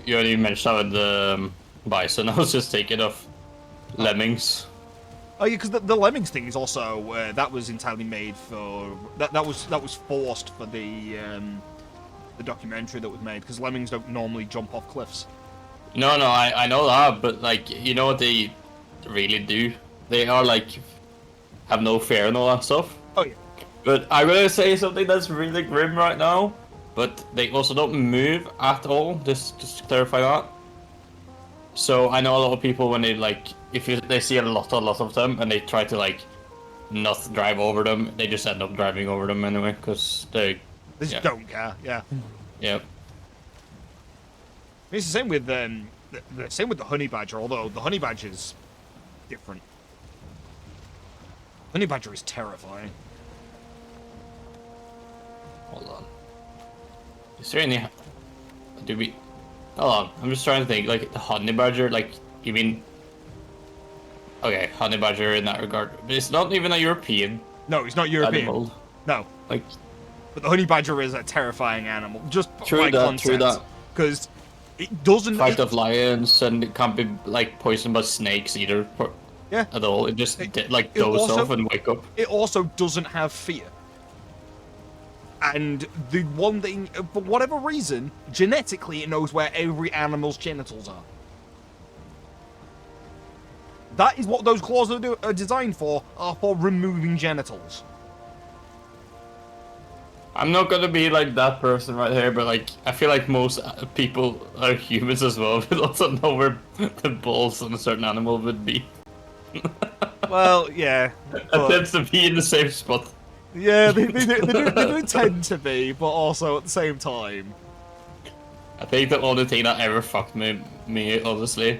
You already mentioned that with the bison. I was just thinking of lemmings. Oh yeah, because the lemmings thing is also that was entirely made for that was forced for the documentary that was made, because lemmings don't normally jump off cliffs. No, no, I know that, but like, you know what they really do? They are like, have no fear and all that stuff. Oh yeah. But I'm gonna say something that's really grim right now, but they also don't move at all, just to clarify that. So I know a lot of people when they like, if they see a lot of them and they try to like not drive over them, they just end up driving over them anyway, because they just don't care, yeah. Yeah. It's the same with the same with the honey badger, although the honey badger is different. Honey badger is terrifying. Hold on. Is there any? Do we? Hold on. I'm just trying to think. Like the honey badger. Like you mean? Okay, honey badger in that regard. But it's not even a European. No, it's not European. Animal. No. Like. But the honey badger is a terrifying animal. Just True that. True that. Because it doesn't fight off lions, and it can't be like poisoned by snakes either. Yeah. At all. It just like doze off and wake up. It also doesn't have fear. And the one thing, for whatever reason, genetically it knows where every animal's genitals are. That is what those claws are designed for removing genitals. I'm not gonna be like that person right here, but like I feel like most people are humans as well, but also know where the balls on a certain animal would be. Well, yeah. It tends to be in the same spot. Yeah, they do tend to be, but also at the same time. I think the only thing that ever fucked me honestly,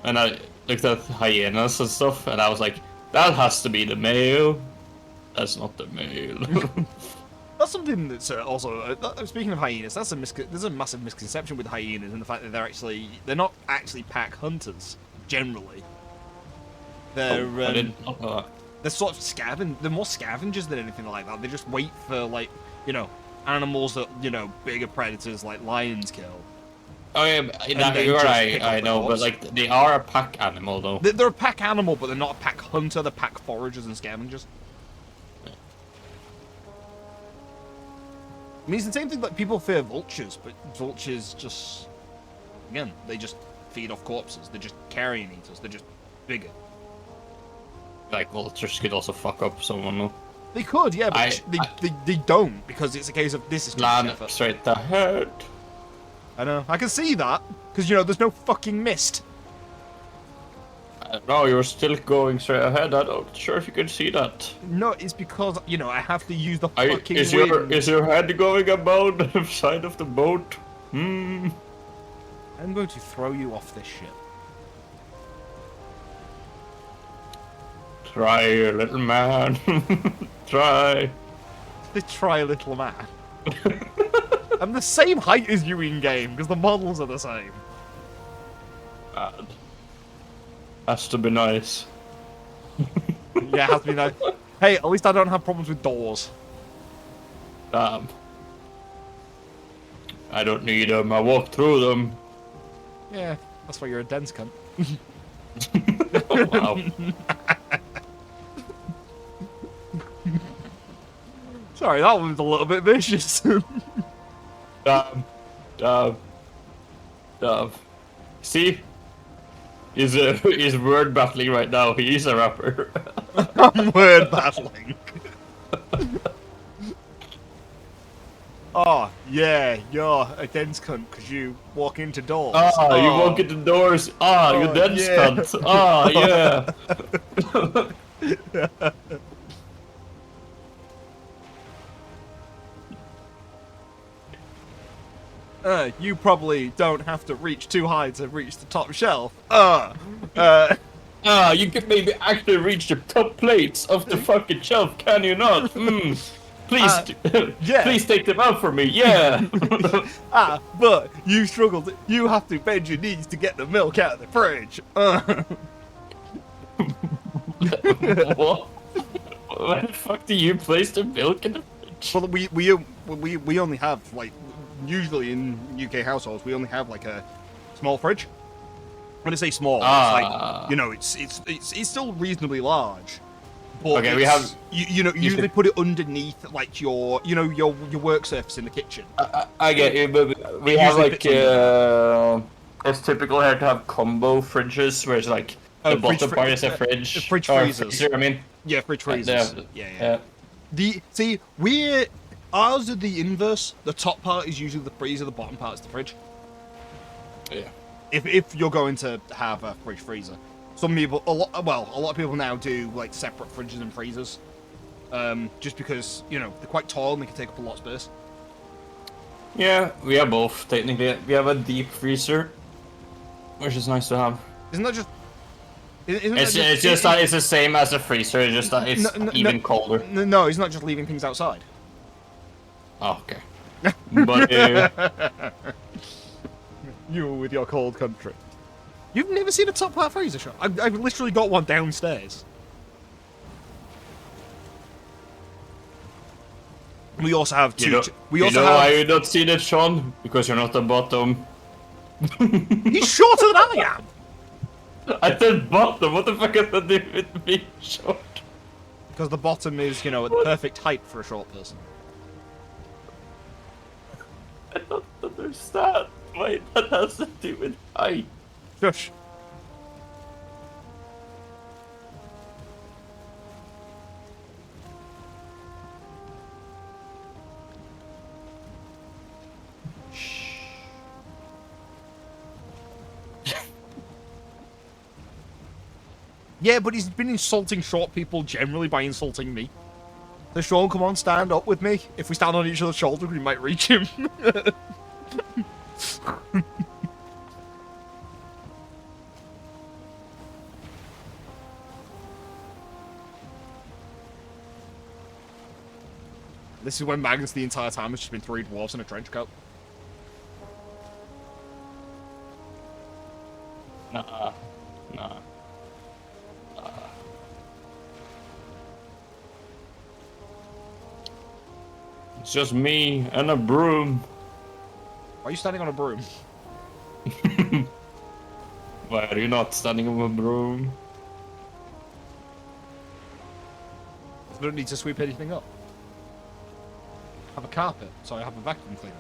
and I looked at hyenas and stuff, and I was like, that has to be the male. That's not the male. That's something that's also speaking of hyenas. There's a massive misconception with hyenas, and the fact that they're not actually pack hunters generally. They're I didn't know that. They're sort of they're more scavengers than anything like that. They just wait for, like, you know, animals that, you know, bigger predators like lions kill. Oh yeah, in that regard I know, but like they are a pack animal though. They're a pack animal, but they're not a pack hunter. They're pack foragers and scavengers. I mean, it's the same thing that people fear vultures, but vultures just, again, they just feed off corpses. They're just carrion eaters. They're just bigger. Like vultures could also fuck up someone though. They could, yeah, but they don't, because it's a case of this is land straight ahead. I know, I can see that, because, you know, there's no fucking mist. No, you're still going straight ahead. I'm not sure if you can see that. No, it's because, you know, I have to use the fucking wind. Is your head going about the side of the boat? Hmm. I'm going to throw you off this ship. Try, little man. Try. Try, little man. I'm the same height as you in game, because the models are the same. Bad. Has to be nice. Yeah, it has to be nice. Hey, at least I don't have problems with doors. Damn. I don't need them, I walk through them. Yeah, that's why you're a dense cunt. Oh, wow. Sorry, that one was a little bit vicious. Damn. See? He's word battling right now. He's a rapper. I'm word battling. Oh, yeah, you're a dense cunt because you walk into doors. You walk into doors. You dense cunt. Yeah. You probably don't have to reach too high to reach the top shelf. You can maybe actually reach the top plates of the fucking shelf, can you not? Please, yeah. Please take them out for me, yeah. But you struggled. You have to bend your knees to get the milk out of the fridge. What? Where the fuck do you place the milk in the fridge? Well, we only have, like, usually in UK households, we only have like a small fridge. When I say small, it's like, you know, it's still reasonably large. But okay, we have you usually put it underneath like your work surface in the kitchen. I get you, but we have like it's typical here to have combo fridges, where it's like the bottom part is a fridge. Fridge or freezers. freezer, I mean. Yeah, fridge freezers. Yeah. Ours are the inverse. The top part is usually the freezer, the bottom part is the fridge. Yeah. If you're going to have a fridge freezer, some people, a lot of people now do like separate fridges and freezers, just because they're quite tall and they can take up a lot of space. Yeah, we have both technically. We have a deep freezer, which is nice to have. Isn't that just? It's the same as a freezer. It's just that it's even colder. No, he's not just leaving things outside. Oh, okay. But you with your cold country. You've never seen a top part freezer shop? I've literally got one downstairs. We also have two. Why you not seen it, Sean? Because you're not the bottom. He's shorter than I am. I said bottom. What the fuck has that to do with being short? Because the bottom is, at the perfect height for a short person. I don't understand why that has to do with height. Shush. Yeah, but he's been insulting short people generally by insulting me. So Sean, come on, stand up with me. If we stand on each other's shoulders, we might reach him. This is when Magnus the entire time has just been 3 dwarves in a trench coat. Nah. It's just me and a broom. Why are you standing on a broom? Why are you not standing on a broom? I don't need to sweep anything up. I have a carpet, so I have a vacuum cleaner.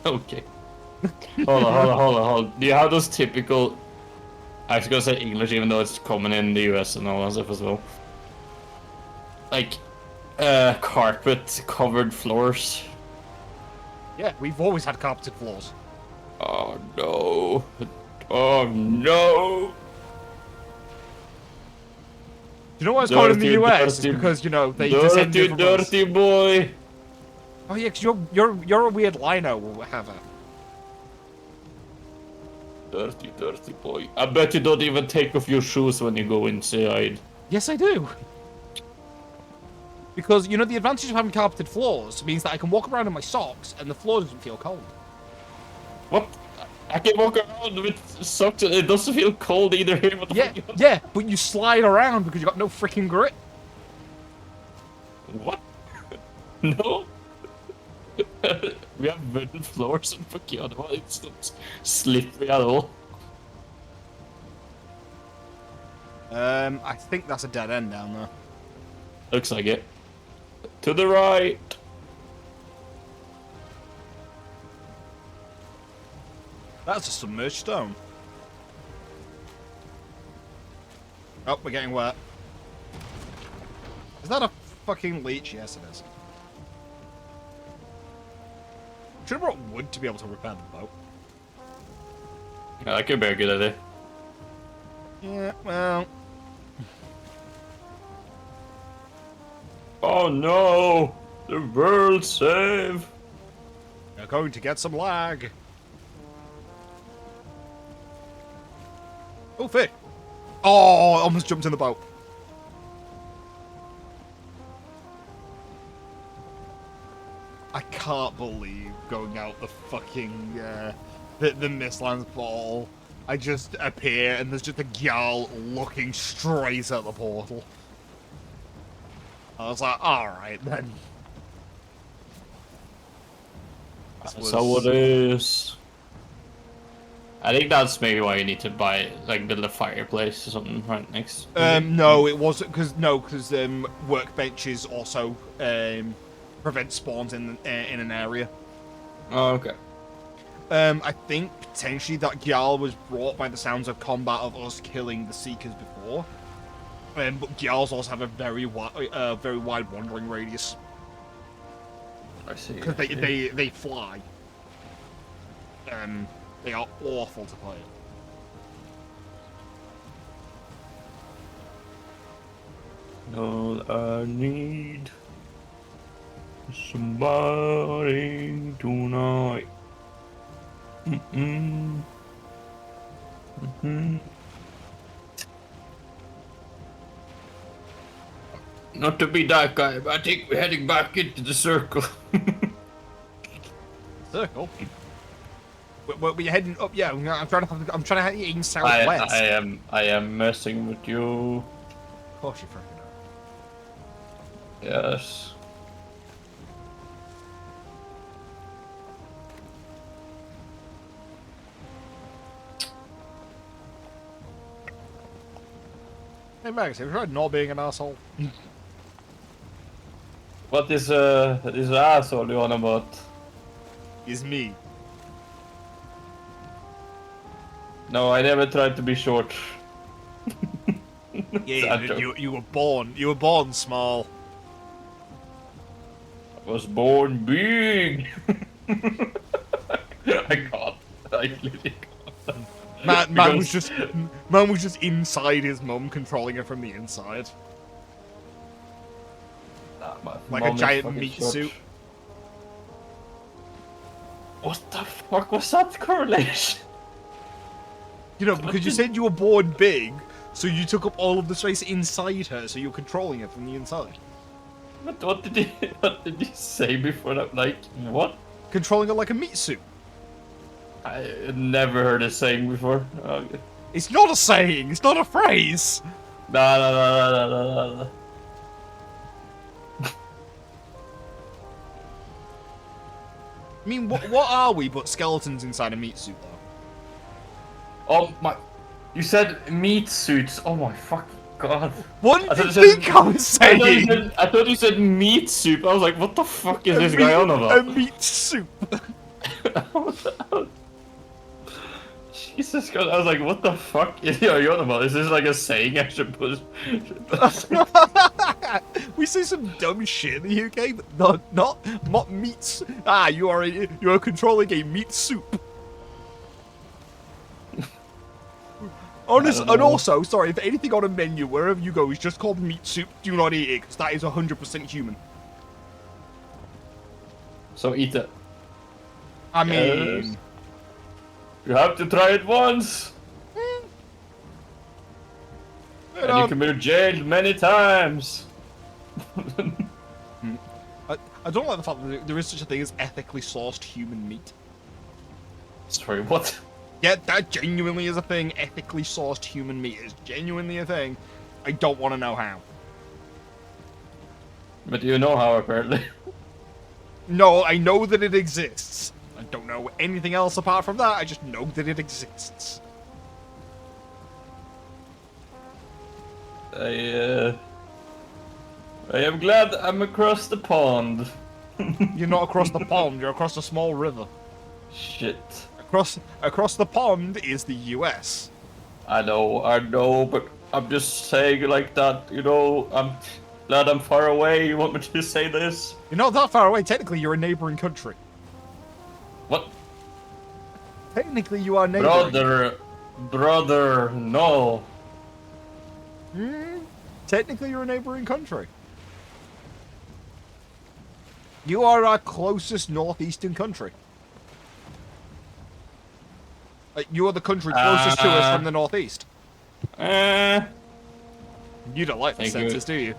Okay. Hold on. Do you have those typical... I was gonna say English, even though it's common in the US and all that stuff as well. Like, carpet-covered floors. Yeah, we've always had carpeted floors. Oh no. Oh no. You know why it's called in the US? It's because, they descend different dirty boy. Oh yeah, because you're a weird lino or whatever. Dirty boy. I bet you don't even take off your shoes when you go inside. Yes, I do. Because, the advantage of having carpeted floors means that I can walk around in my socks and the floor doesn't feel cold. What? I can walk around with socks and it doesn't feel cold either here. What the fuck? Yeah, but you slide around because you got no freaking grip. What? No. We have wooden floors and fuck you, otherwise it's not slippery at all. I think that's a dead end down there. Looks like it. To the right. That's a submerged stone. Oh, we're getting wet. Is that a fucking leech? Yes, it is. Should have brought wood to be able to repair the boat. Yeah, that could be a good idea. Yeah, well... Oh no! The world save! You're going to get some lag. Oh, fish! Oh, I almost jumped in the boat. I can't believe going out the fucking, the Mistlands ball. I just appear and there's just a gal looking straight at the portal. I was like, alright then. That's how it is. I think that's maybe why you need to buy, build a fireplace or something right next. No, it wasn't, because workbenches also prevent spawns in an area. Oh, okay. I think potentially that Gyal was brought by the sounds of combat of us killing the Seekers before. But Gyals also have a very wide wandering radius. I see. Because they fly. They are awful to play. All I need is somebody tonight. Not to be that guy, but I think we're heading back into the circle. Circle? We're heading up. Yeah, I'm trying to head in southwest. I am messing with you. Of course you freaking are. Yes. Hey Max, have you tried not being an asshole? What is this asshole you on about? Is me. No, I never tried to be short. Yeah, you were born small. I was born big. I can't. I literally can't. Man was just inside his mum, controlling her from the inside, like a giant meat suit. What the fuck was that correlation? You know, because you said you were born big, so you took up all of the space inside her, so you're controlling her from the inside. But what did he say before that? Like, what? Controlling her like a meat suit. I never heard a saying before. Okay. It's not a saying, it's not a phrase! No. I mean, what are we but skeletons inside a meat suit, though? Oh my... You said meat suits. Oh my fucking god. What did you think I was saying? I thought you said meat soup. I was like, what the fuck is this guy on about? A meat soup. Jesus Christ, I was like, what the fuck are you on about? Is this like a saying I should put? We say some dumb shit in the UK, but not meats. Ah, you are controlling a meat soup. Honest, and also, sorry, if anything on a menu wherever you go is just called meat soup, do not eat it, because that is 100% human. So eat it. I mean... Yes. You have to try it once! And you can be jailed many times! I don't like the fact that there is such a thing as ethically sourced human meat. Sorry, what? Yeah, that genuinely is a thing. Ethically sourced human meat is genuinely a thing. I don't want to know how. But you know how, apparently. No, I know that it exists. I don't know anything else apart from that. I just know that it exists. I am glad I'm across the pond. You're not across the pond, you're across a small river. Shit. Across the pond is the US. I know, but I'm just saying like that, you know, I'm glad I'm far away. You want me to say this? You're not that far away. Technically, you're a neighboring country. What? Technically, you are neighboring. Brother, no. Technically, you're a neighboring country. You are our closest northeastern country. Like, you are the country closest to us from the northeast. You don't like the census, do you?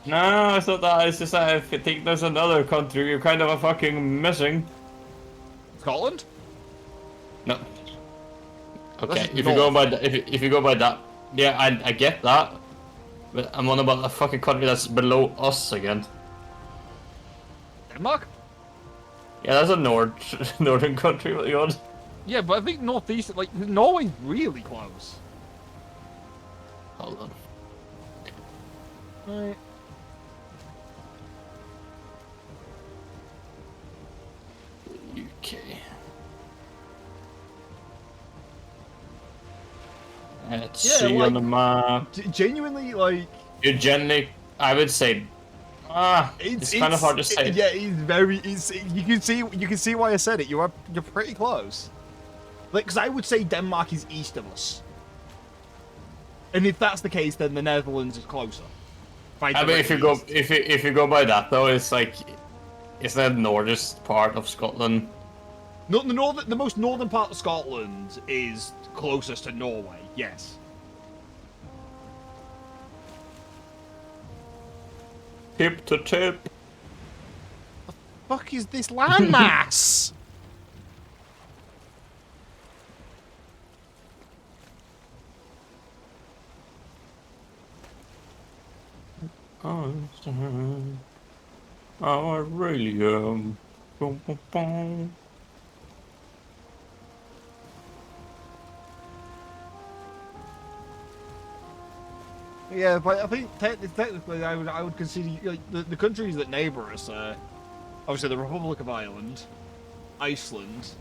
No, it's not that. It's just that I think there's another country you're kind of a fucking missing. Scotland? No. Okay, if you go by if you go by that, yeah, I get that, but I'm on about a fucking country that's below us again. Denmark? Yeah, that's a northern country. What you want? Yeah, but I think northeast, like Norway's really close. Hold on. Right. UK. Let's see on the map. Genuinely, like... Eugenic, I would say... it's kind of hard to say. Yeah, it's very... you can see why I said it. You're pretty close. Like, because I would say Denmark is east of us. And if that's the case, then the Netherlands is closer. I mean, if you go by that though, it's like, it's the northern part of Scotland. No, the most northern part of Scotland is closest to Norway. Yes. Tip to tip. The fuck is this landmass? I really am. Boom, boom, boom. Yeah, but I think technically I would consider like, the countries that neighbour us. Obviously, the Republic of Ireland, Iceland,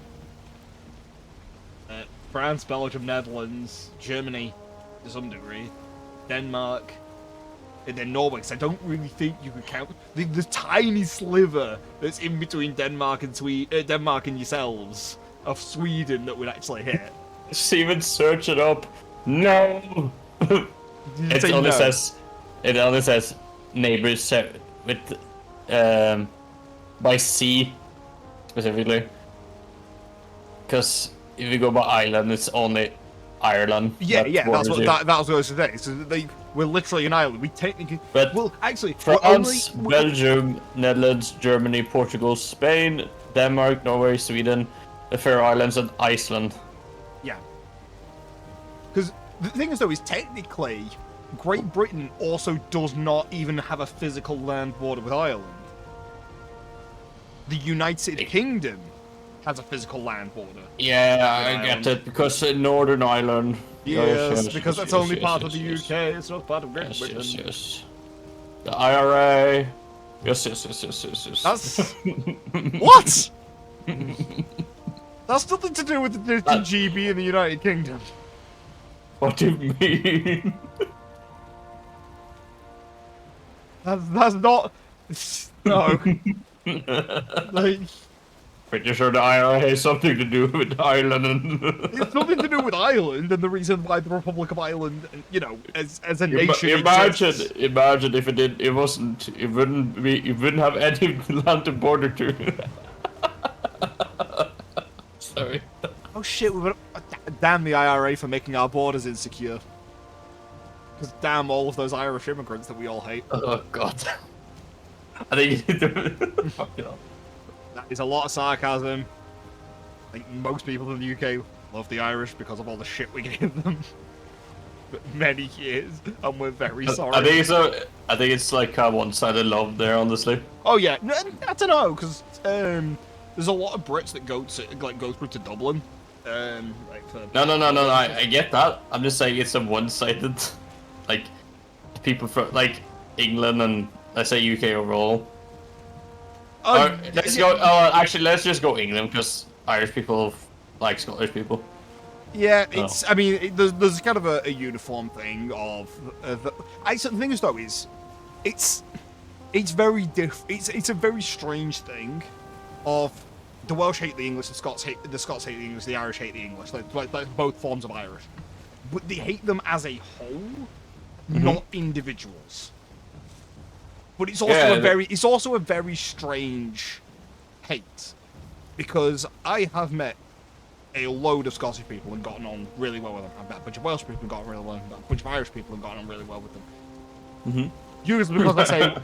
France, Belgium, Netherlands, Germany, to some degree, Denmark, and then Norway. Because I don't really think you could count the tiny sliver that's in between Denmark and Denmark and yourselves of Sweden that would actually hit. Steven, search it up. No. It only says neighbors with by sea specifically. Because if you go by island, it's only Ireland. Yeah, that's what that was going to say. So we're literally an island. We technically, but well, actually, France, Belgium, Netherlands, Germany, Portugal, Spain, Denmark, Norway, Sweden, the Faroe Islands, and Iceland. Yeah. Because the thing is, though, is technically Great Britain also does not even have a physical land border with Ireland. The United Kingdom has a physical land border. Yeah, I get it, because in Northern Ireland... Yes, because that's only part of the UK, it's not part of Great Britain. Yes. The IRA... Yes. That's... What?! That's nothing to do with the GB in the United Kingdom. What do you mean? That's not... No. Like... Pretty sure the IRA has something to do with Ireland. It's nothing to do with Ireland and the reason why the Republic of Ireland, you know, as a nation exists. Imagine if it did. It wasn't. It wouldn't be. It wouldn't have any land to border to. Sorry. Oh shit! Damn the IRA for making our borders insecure. Because damn all of those Irish immigrants that we all hate. Oh god. I think you need to. Fuck it up. That is a lot of sarcasm. I think most people in the UK love the Irish because of all the shit we gave them for many years, and we're very sorry. I think it's like one-sided love there, honestly. Oh yeah, I don't know, because there's a lot of Brits that go through to Dublin. No. I get that. I'm just saying it's a one-sided, like people from like England and let's say UK overall. Let's go. Actually, let's just go England because Irish people like Scottish people. Yeah, it's. I mean, there's kind of a uniform thing of. The thing is though is, it's very It's a very strange thing, of the Welsh hate the English, the Scots hate the English, the Irish hate the English. Like both forms of Irish, but they hate them as a whole, not individuals. But it's also a very strange hate, because I have met a load of Scottish people and gotten on really well with them. I've met a bunch of Welsh people and gotten really well with them. A bunch of Irish people and gotten on really well with them. Usually because I say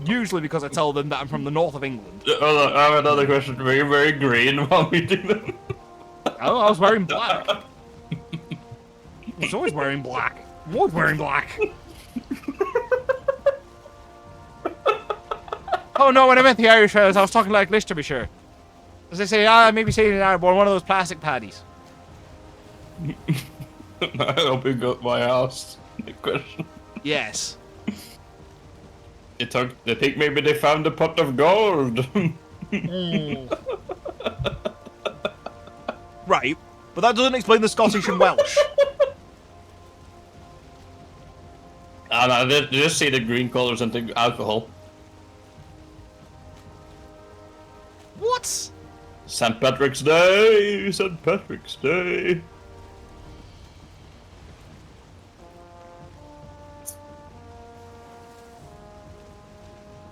usually because I tell them that I'm from the north of England. Hold on, I have another question. Were you very green while meeting them? Oh, I was wearing black. I was always wearing black. I'm always wearing black. Oh no, when I met the Irish fellas, I was talking like this to be sure. As they say, maybe saying in Ireland, one of those plastic paddies. I hope you got my house. The question. Yes. They think maybe they found a pot of gold. Right, but that doesn't explain the Scottish and Welsh. And I did just see the green colors and the alcohol. What? St. Patrick's Day! St. Patrick's Day!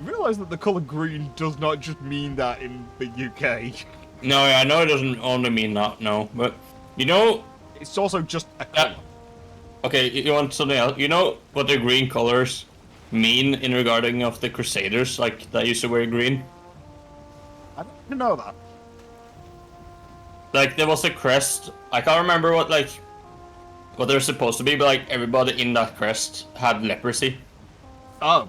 You realise that the colour green does not just mean that in the UK. No, I know it doesn't only mean that, no, but you know... It's also just a colour. Okay, you want something else? You know what the green colors mean in regarding of the Crusaders, like, that used to wear green? I don't know that. Like, there was a crest, I can't remember what they're supposed to be, but like, everybody in that crest had leprosy. Oh.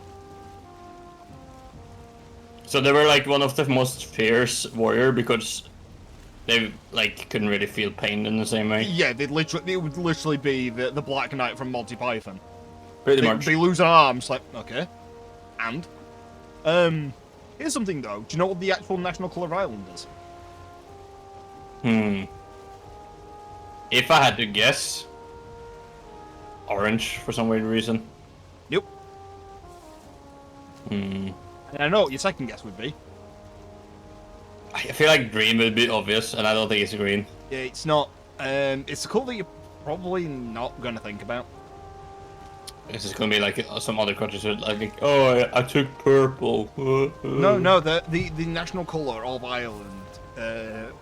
So they were like one of the most fierce warrior because they like couldn't really feel pain in the same way. Yeah, it would literally be the Black Knight from Monty Python. Pretty much. They lose an arm, it's like, okay. And? Here's something though. Do you know what the actual national colour of Ireland is? If I had to guess, orange for some weird reason. Yep. And I know what your second guess would be. I feel like green would be obvious, and I don't think it's green. Yeah, it's not. It's a colour that you're probably not going to think about. It's just going to be like some other countries would like, oh, I took purple. No, the national colour of Ireland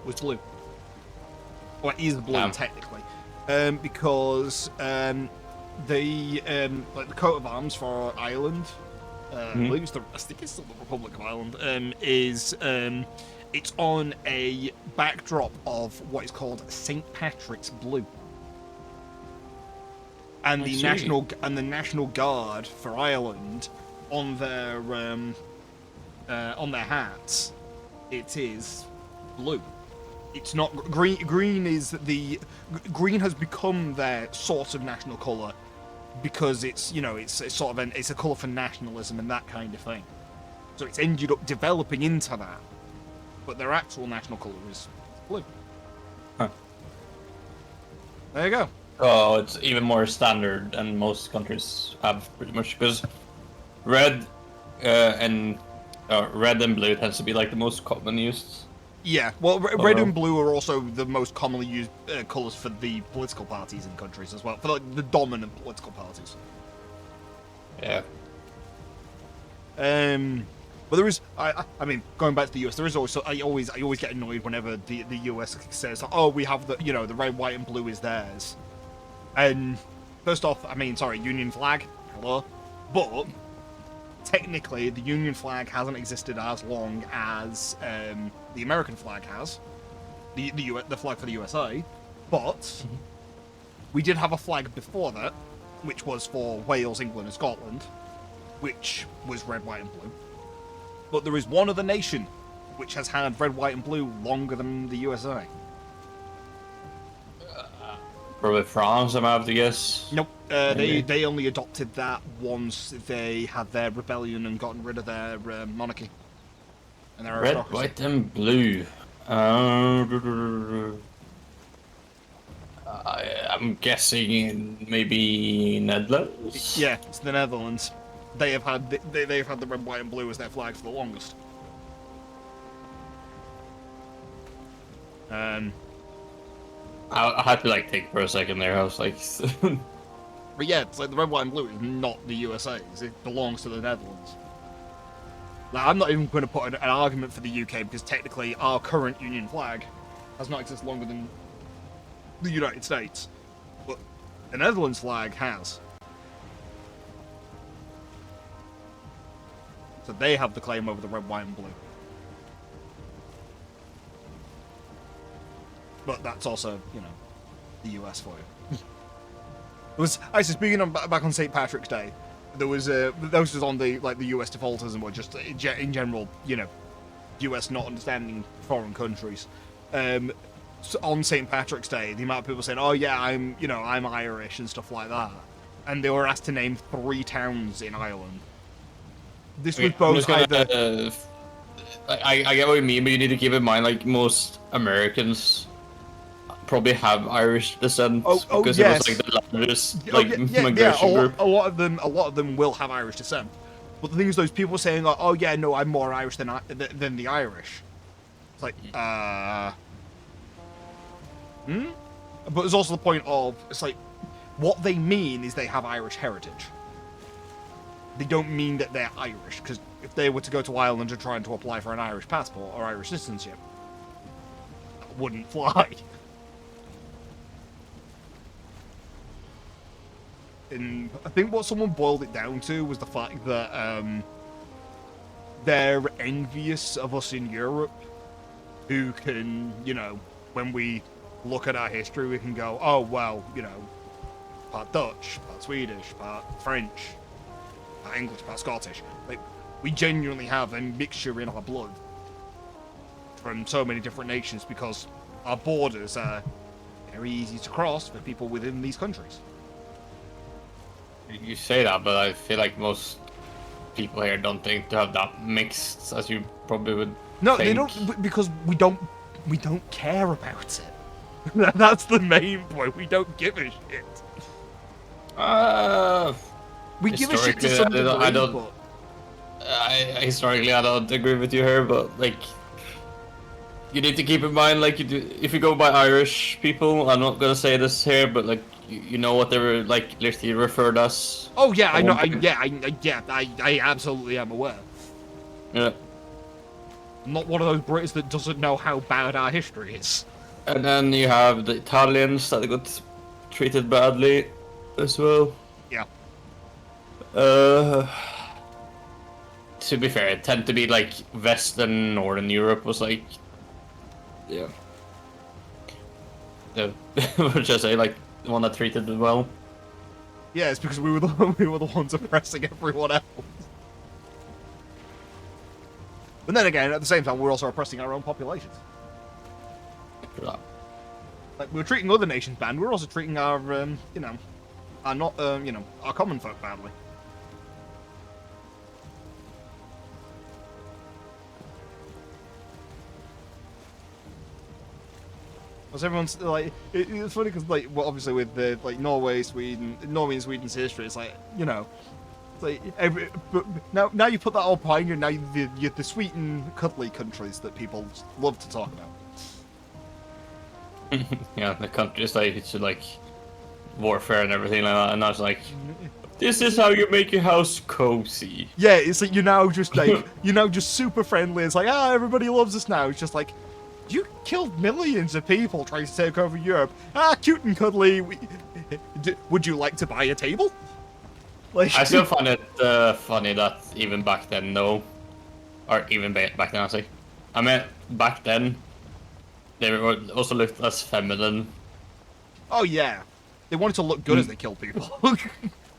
was blue. Well, it is blue technically, because the coat of arms for Ireland, I believe I think it's still the Republic of Ireland, is it's on a backdrop of what is called St. Patrick's blue. And the National Guard for Ireland on their hats, it is blue. It's not green. Green has become their sort of national colour because it's it's a colour for nationalism and that kind of thing. So it's ended up developing into that, but their actual national colour is blue. Huh. There you go. Oh, it's even more standard than most countries have, pretty much, because red and blue tends to be like the most common used. Yeah, well, red and blue are also the most commonly used colours for the political parties in countries as well, for like the dominant political parties. Yeah. But there is, I mean, going back to the US, there is also I always get annoyed whenever the US says, oh, we have the the red, white, and blue is theirs. And first off, I mean, sorry, Union flag, hello, but technically the Union flag hasn't existed as long as the American flag has, the flag for the USA, but we did have a flag before that, which was for Wales, England, and Scotland, which was red, white, and blue. But there is one other nation which has had red, white, and blue longer than the USA. Probably France, I might have to guess. Nope. They only adopted that once they had their rebellion and gotten rid of their monarchy. And their red, white, and blue. I'm guessing maybe Netherlands. Yeah, it's the Netherlands. They've had the red, white, and blue as their flag for the longest. I had to like think for a second there. I was like, but yeah, it's like the red, white, and blue is not the USA's. It belongs to the Netherlands. Like, I'm not even going to put an argument for the UK because technically our current Union flag has not existed longer than the United States, but the Netherlands flag has. So they have the claim over the red, white, and blue. But that's also, the US for you. Speaking of back on St. Patrick's Day, there was those was on the US defaulters and were just in general, US not understanding foreign countries. So on St. Patrick's Day, the amount of people saying, "Oh yeah, I'm Irish" and stuff like that, and they were asked to name 3 towns in Ireland. This was both either. I get what you mean, but you need to keep in mind, like most Americans probably have Irish descent because yes. it was like the largest migration yeah. group. A lot of them will have Irish descent. But the thing is, those people saying, like, "Oh yeah, no, I'm more Irish than the Irish." It's like, But there's also the point of, it's like, what they mean is they have Irish heritage. They don't mean that they're Irish, because if they were to go to Ireland and trying to apply for an Irish passport or Irish citizenship, that wouldn't fly. And I think what someone boiled it down to was the fact that they're envious of us in Europe, who can, when we look at our history, we can go, oh, well, part Dutch, part Swedish, part French, part English, part Scottish. Like, we genuinely have a mixture in our blood from so many different nations because our borders are very easy to cross for people within these countries. You say that, but I feel like most people here don't think to have that mixed as you probably would. No, think. They don't, because we don't care about it. That's the main point. We don't give a shit. We give a shit to some degree, but historically, I don't agree with you here, but like, you need to keep in mind, like, if you go by Irish people, I'm not gonna say this here, but like, you know what they were like, literally referred us. Oh yeah, I know. I absolutely am aware. Yeah. I'm not one of those Brits that doesn't know how bad our history is. And then you have the Italians that got treated badly as well. Yeah. To be fair, it tend to be like Western Northern Europe was like, yeah. Which I say, like, the one that treated them well. Yeah, it's because we were the ones oppressing everyone else. But then again, at the same time, we're also oppressing our own populations. Yeah. Like, we're treating other nations bad, we're also treating our, our common folk badly. Because everyone's like, it's funny because, like, well, obviously with the Norway and Sweden's history, it's like, it's like but now you put that all behind you. Now you're the sweet and cuddly countries that people love to talk about. Yeah, the countries like it's like warfare and everything like that, and I was like, this is how you make your house cozy. Yeah, it's like you're now just super friendly. It's like, everybody loves us now. It's just like, you killed millions of people trying to take over Europe. Cute and cuddly. Would you like to buy a table? Like, I still find it funny that even back then, though, or even back then, I say, I mean, back then, they were also looked as feminine. Oh yeah, they wanted to look good as they killed people.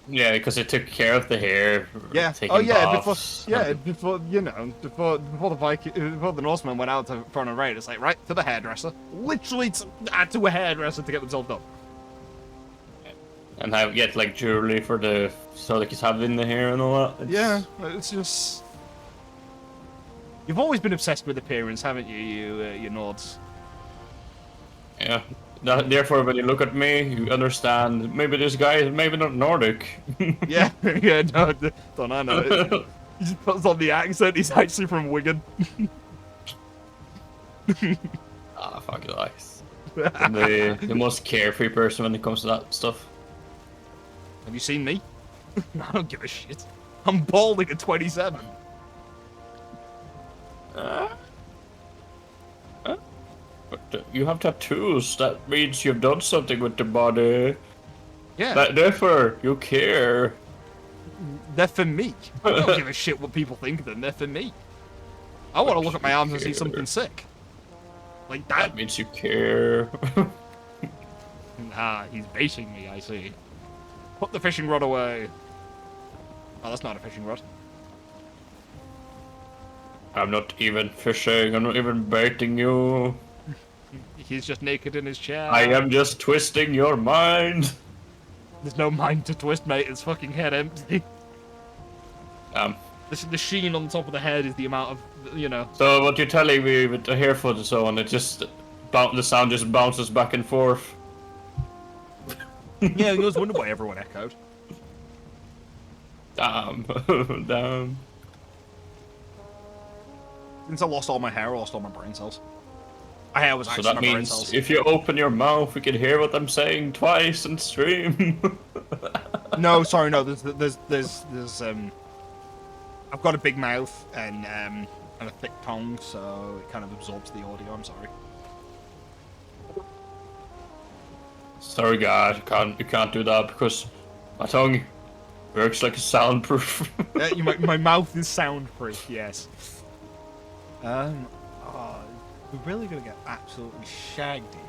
Yeah, because they took care of the hair. Yeah. Taking baths, before the Norsemen went out for a raid, it's like, right, to the hairdresser. Literally to a hairdresser to get themselves done. And get like jewelry for so they could have in the hair and all that. It's just, you've always been obsessed with appearance, haven't you, you Nords? Yeah. Therefore, when you look at me, you understand. Maybe this guy is maybe not Nordic. Yeah, no, don't I know? He just puts on the accent. He's actually from Wigan. Fuck it, nice. The most carefree person when it comes to that stuff. Have you seen me? I don't give a shit. I'm balding at 27. But you have tattoos. That means you've done something with the body. Yeah. Therefore, you care. They're for me. I don't give a shit what people think of them. They're for me. I want to look at my arms and see something sick. Like that. That means you care. He's baiting me, I see. Put the fishing rod away. Oh, that's not a fishing rod. I'm not even fishing. I'm not even baiting you. He's just naked in his chair. I am just twisting your mind. There's no mind to twist, mate. It's fucking head empty. The sheen on the top of the head is the amount of, So what you're telling me with the hair foot and so on, it's just the sound just bounces back and forth. Yeah, I was wondering why everyone echoed. Damn. Damn. Since I lost all my hair, I lost all my brain cells. My hair was So actually that my brain means cells. if you open your mouth, we can hear what I'm saying twice in stream. No, sorry, no. I've got a big mouth and a thick tongue, so it kind of absorbs the audio. I'm sorry. Sorry, guys, you can't do that because my tongue works like a soundproof. My mouth is soundproof. Yes. Oh, we're really gonna get absolutely shagged here.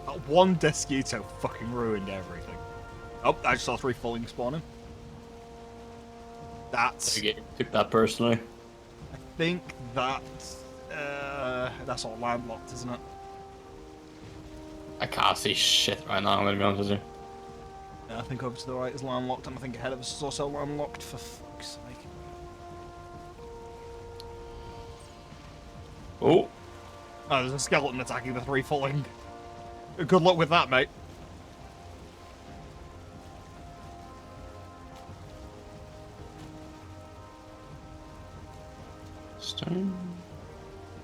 That one Desquito fucking ruined everything. Oh, I just saw 3 falling spawning. That's... I took that personally. I think that's all landlocked, isn't it? I can't see shit right now, I'm gonna be honest with you. Yeah, I think over to the right is landlocked, and I think ahead of us is also landlocked, for fuck's sake. Oh. Oh, there's a skeleton attacking the 3 falling. Good luck with that, mate. Stone.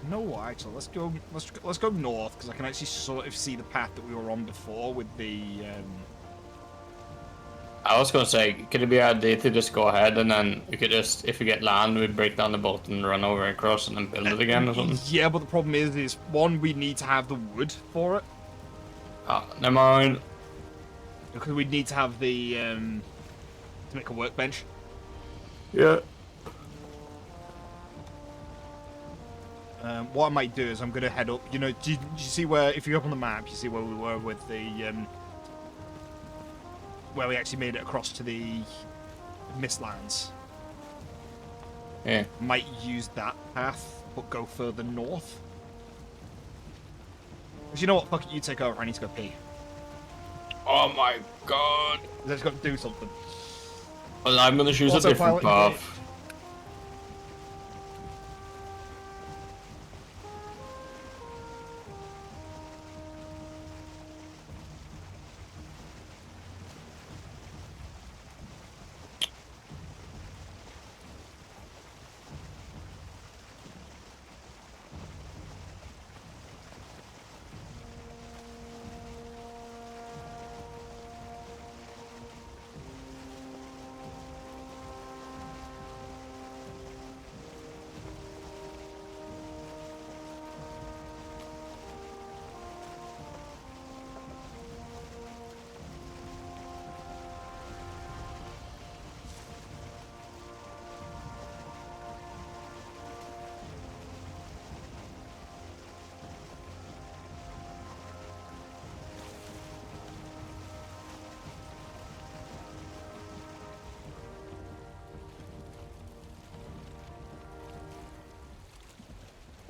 No, actually, let's go north, because I can actually sort of see the path that we were on before with the. I was gonna say, could it be an idea to just go ahead and then we could just, if we get land, we break down the boat and run over across and then build it again or something? Yeah, but the problem is one, we need to have the wood for it. Oh, never mind. Because we need to have the to make a workbench. Yeah. What I might do is I'm gonna head up. You know, do you see where? If you go up on the map, you see where we were with the where we actually made it across to the Mistlands. Yeah. Might use that path, but go further north. Because you know what? Fuck it, you take over. I need to go pee. Oh my god. Let's go do something. Well, I'm gonna choose a different path.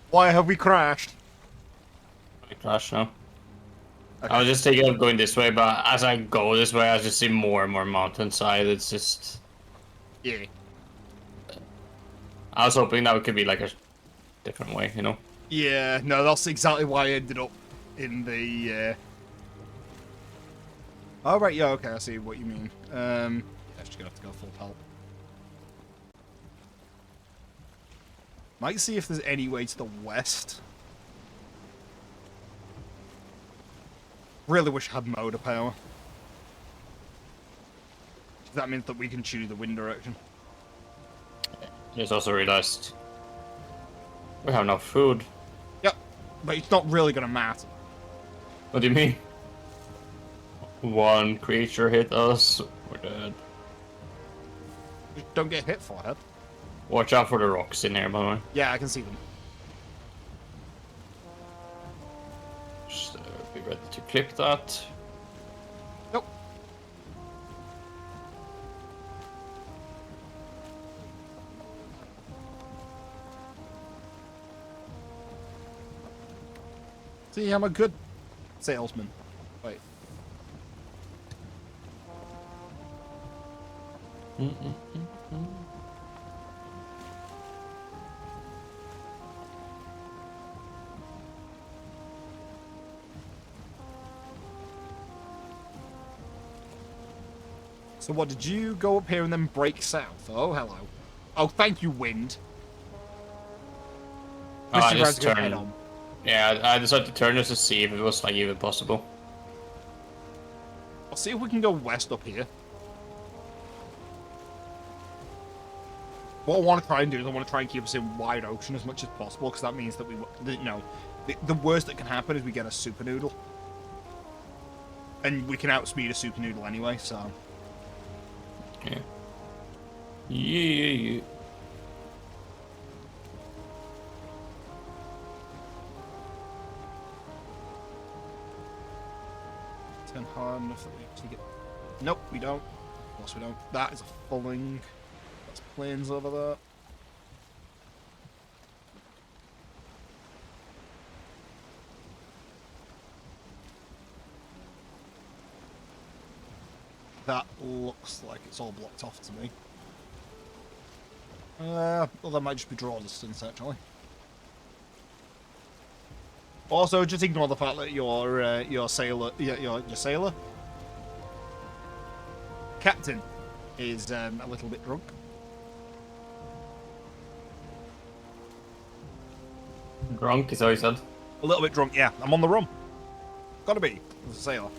Why have we crashed? I crashed now. Okay. I was just thinking of going this way, but as I go this way, I just see more and more mountainside. It's just... Yeah. I was hoping that could be like a different way, you know? Yeah, no, that's exactly why I ended up in the... Oh, right, yeah, okay, I see what you mean. Yeah, just gonna have to go full pelt. Might see if there's any way to the west. Really wish I had motor power. That means that we can choose the wind direction. I just also realized we have no food. Yep, but it's not really gonna matter. What do you mean? One creature hit us, we're dead. Just don't get hit, forehead. Watch out for the rocks in here, by the way. Yeah, I can see them. Just be ready to clip that. Nope. See, I'm a good salesman. Wait. So what, did you go up here and then break south? Oh, hello. Oh, thank you, wind. I just turned. Yeah, I decided to turn just to see if it was like even possible. I'll see if we can go west up here. What I want to try and do is I want to try and keep us in wide ocean as much as possible, because that means that the worst that can happen is we get a super noodle. And we can outspeed a super noodle anyway, so... Yeah. Yeah. Turn hard enough that we actually get... Nope, we don't. Of course we don't. That is a fulling. That's planes over there. That looks like it's all blocked off to me. Well, that might just be draw distance, actually. Also, just ignore the fact that your sailor, your sailor captain is a little bit drunk. Drunk is how he said. A little bit drunk, yeah. I'm on the rum. Gotta be, as a sailor.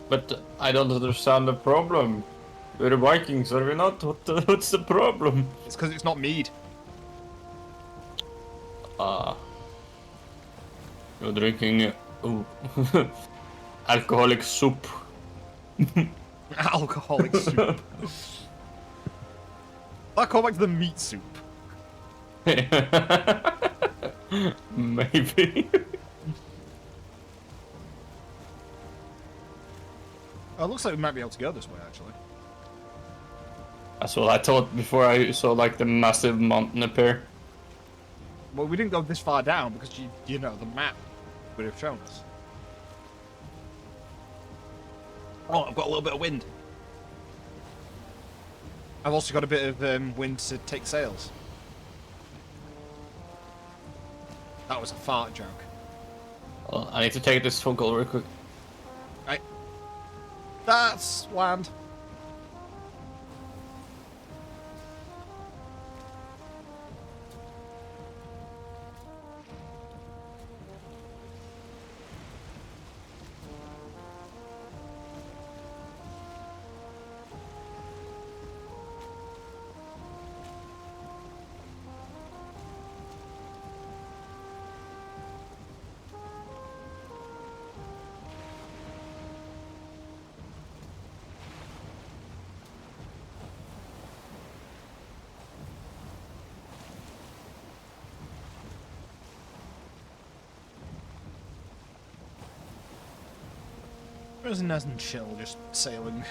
But I don't understand the problem. We're the Vikings, are we not? What's the problem? It's because it's not mead. You're drinking alcoholic soup. Alcoholic soup. That call back to the meat soup. Maybe. Oh, it looks like we might be able to go this way, actually. That's what I thought before I saw like the massive mountain appear. Well, we didn't go this far down because you know the map would have shown us. Oh, I've got a little bit of wind. I've also got a bit of wind to take sails. That was a fart joke. Well, I need to take this phone call real quick. Right. That's land. It was nice and chill, just sailing.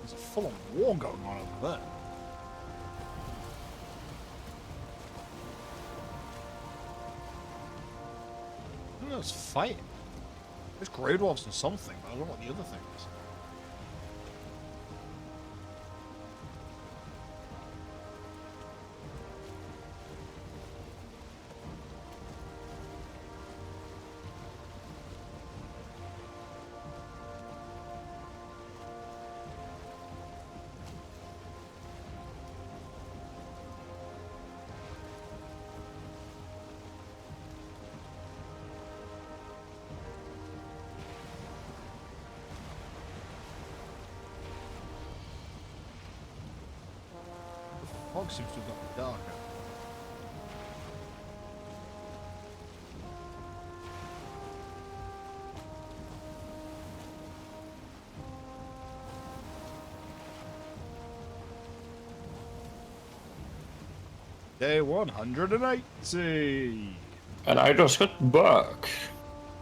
There's a full-on war going on over there. I don't know, it's fighting. There's Grey Dwarfs and something, but I don't know what the other thing is. The fog seems to have gotten darker. Day 180. And I just got back.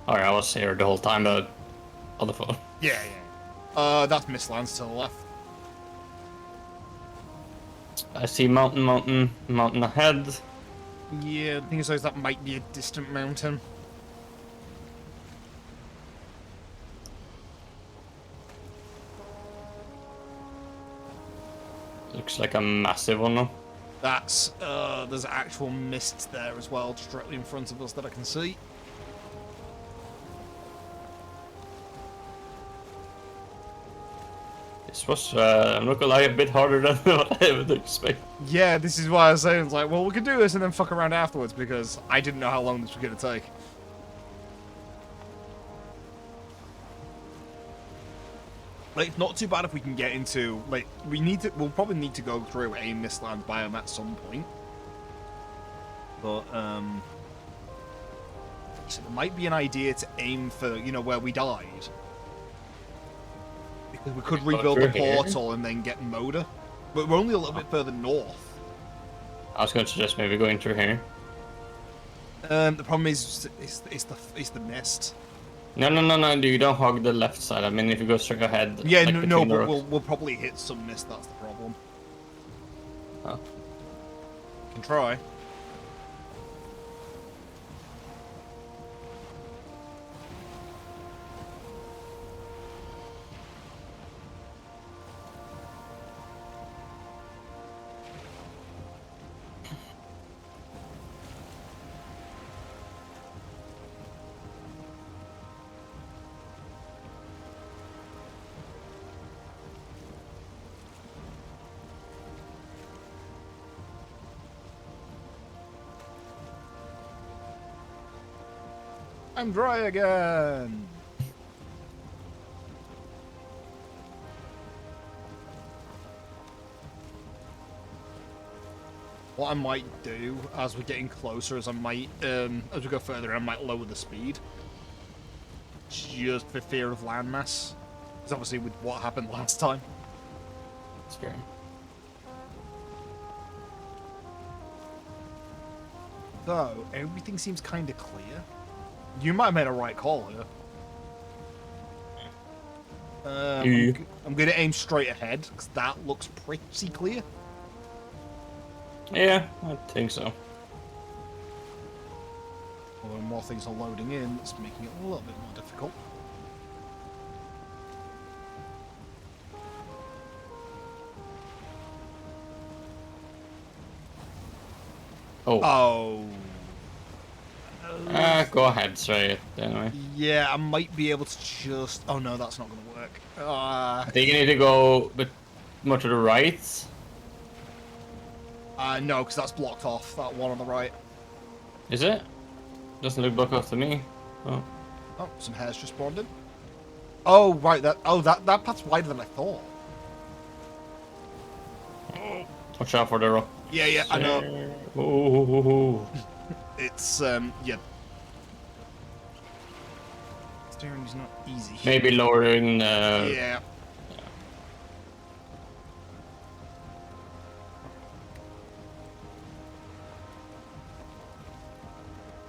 Alright, I was here the whole time, but on the phone. Yeah. That's Miss Lance to the left. I see mountain ahead. Yeah, the thing is, that might be a distant mountain. Looks like a massive one though. That's, there's actual mist there as well, just directly in front of us that I can see. This was, I'm not gonna lie, a bit harder than what I would expect. Yeah, this is why I was saying, it's like, well, we could do this and then fuck around afterwards, because I didn't know how long this was going to take. Like, it's not too bad if we can get into, like, we'll probably need to go through a Mistland biome at some point. But, so it might be an idea to aim for, you know, where we died. Because we could rebuild the portal and then get Moda. But we're only a little bit further north. I was going to suggest maybe going through here. The problem is, it's the mist. No, you don't hog the left side. I mean, if you go straight ahead. Yeah, like no, but we'll probably hit some mist, that's the problem. Huh? Can try. I'm dry again! What I might do as we're getting closer is I might, as we go further, I might lower the speed. Just for fear of landmass. Because obviously with what happened last time. Scary. Though, everything seems kind of clear. You might have made a right call here. I'm going to aim straight ahead, because that looks pretty clear. Yeah, I think so. Although more things are loading in, it's making it a little bit more difficult. Oh. Oh. Go ahead, straight anyway. Yeah, I might be able to just... Oh no, that's not going to work. I think you need to go a bit more to the right. No, because that's blocked off, that one on the right. Is it? Doesn't look blocked off to me. Oh. Oh, some hares just spawned in. Oh, right, that path's wider than I thought. Watch out for the rock. Yeah, I know. Ooh. It's, yeah. Steering is not easy. Maybe lowering, Yeah.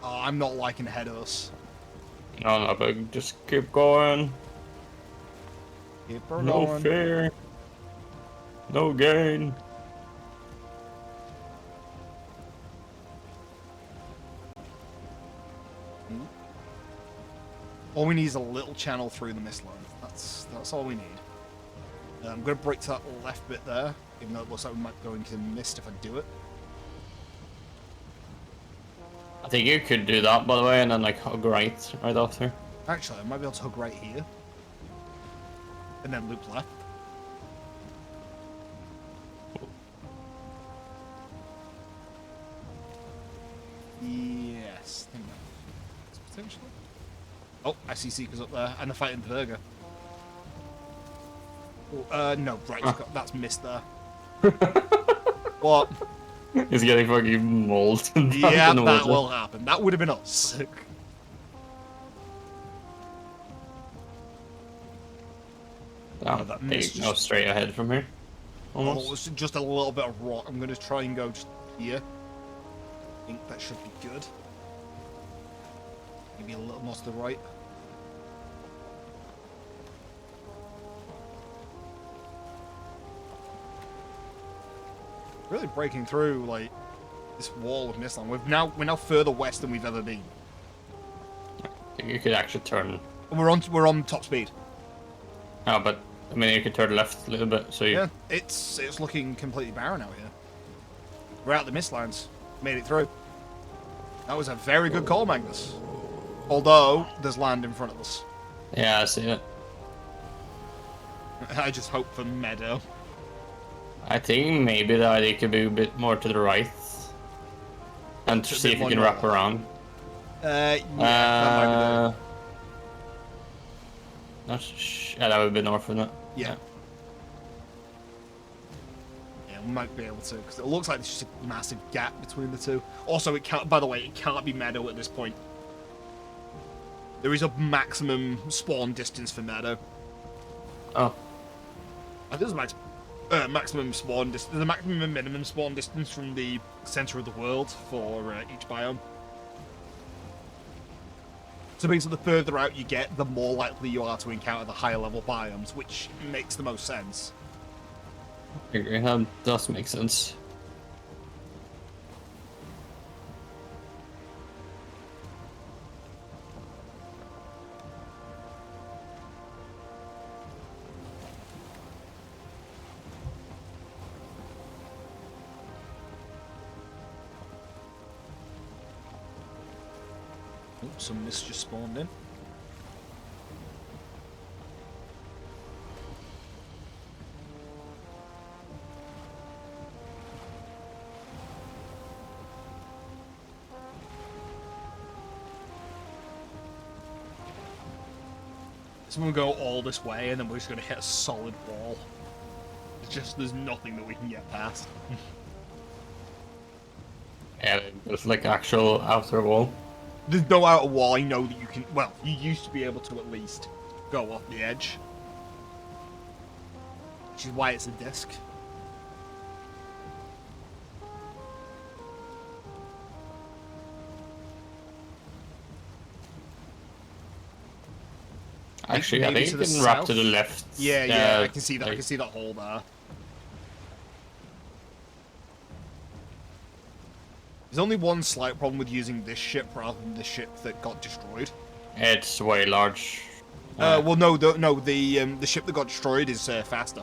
Oh, I'm not liking ahead of us. No, but just keep going. Keep her No going. fear. No gain. All we need is a little channel through the mistland. That's all we need. I'm going to break to that left bit there, even though it looks like we might go into mist if I do it. I think you could do that, by the way, and then like hug right after. Actually, I might be able to hug right here. And then loop left. Yes. I think that's potentially. Oh, I see Seekers up there, and they're fighting the Virga. Oh, no, right, that's missed there. What? He's getting fucking molten. Yeah, that will happen. That would have been us. That missed go straight ahead from here. Almost. Oh, it's just a little bit of rock. I'm going to try and go just here. I think that should be good. Maybe a little more to the right. Really breaking through like this wall of Mistland. We're now further west than we've ever been. I think you could actually turn. We're on top speed. Oh, but I mean you could turn left a little bit. So you... Yeah, it's looking completely barren out here. We're out the Mistlands. Made it through. That was a very good call, Magnus. Although there's land in front of us. Yeah, I see it. I just hope for meadow. I think maybe the idea could be a bit more to the right. And to see if you can wrap around. Yeah, that might be yeah, that would be north, wouldn't it? Yeah. Yeah, we might be able to, because it looks like there's just a massive gap between the two. Also, it can't, by the way, it can't be meadow at this point. There is a maximum spawn distance for meadow. Oh. I think there's maximum spawn distance. There's a maximum and minimum spawn distance from the center of the world for each biome. So basically, the further out you get, the more likely you are to encounter the higher level biomes, which makes the most sense. I agree. That does make sense. Some mist just spawned in. So we'll go all this way, and then we're just going to hit a solid wall. There's nothing that we can get past. Yeah, it's like actual outer wall. There's no outer wall. I know that you can... Well, you used to be able to at least go off the edge. Which is why it's a disc. Actually, I think you can wrap to the left. Yeah, I can see that. I can see that hole there. There's only one slight problem with using this ship rather than the ship that got destroyed. It's way large. Well, no, the ship that got destroyed is faster.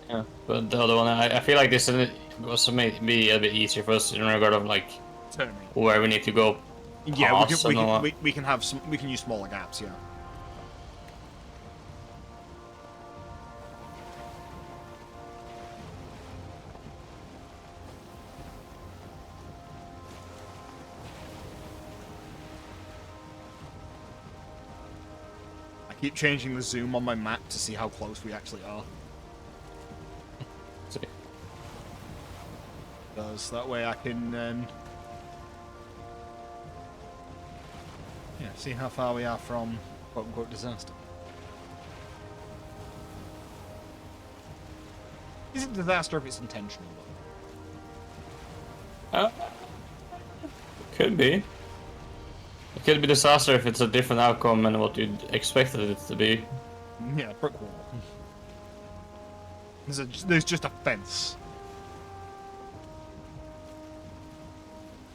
Yeah, but the other one, I feel like this was maybe a bit easier for us in regard of like Turning. where we need to go. Yeah, we can have some. We can use smaller gaps. Yeah. Keep changing the zoom on my map to see how close we actually are. Because that way I can yeah, see how far we are from quote-unquote disaster. Is it disaster if it's intentional though? Could be. It could be disaster if it's a different outcome than what you'd expected it to be. Yeah, brick wall. There's just a fence.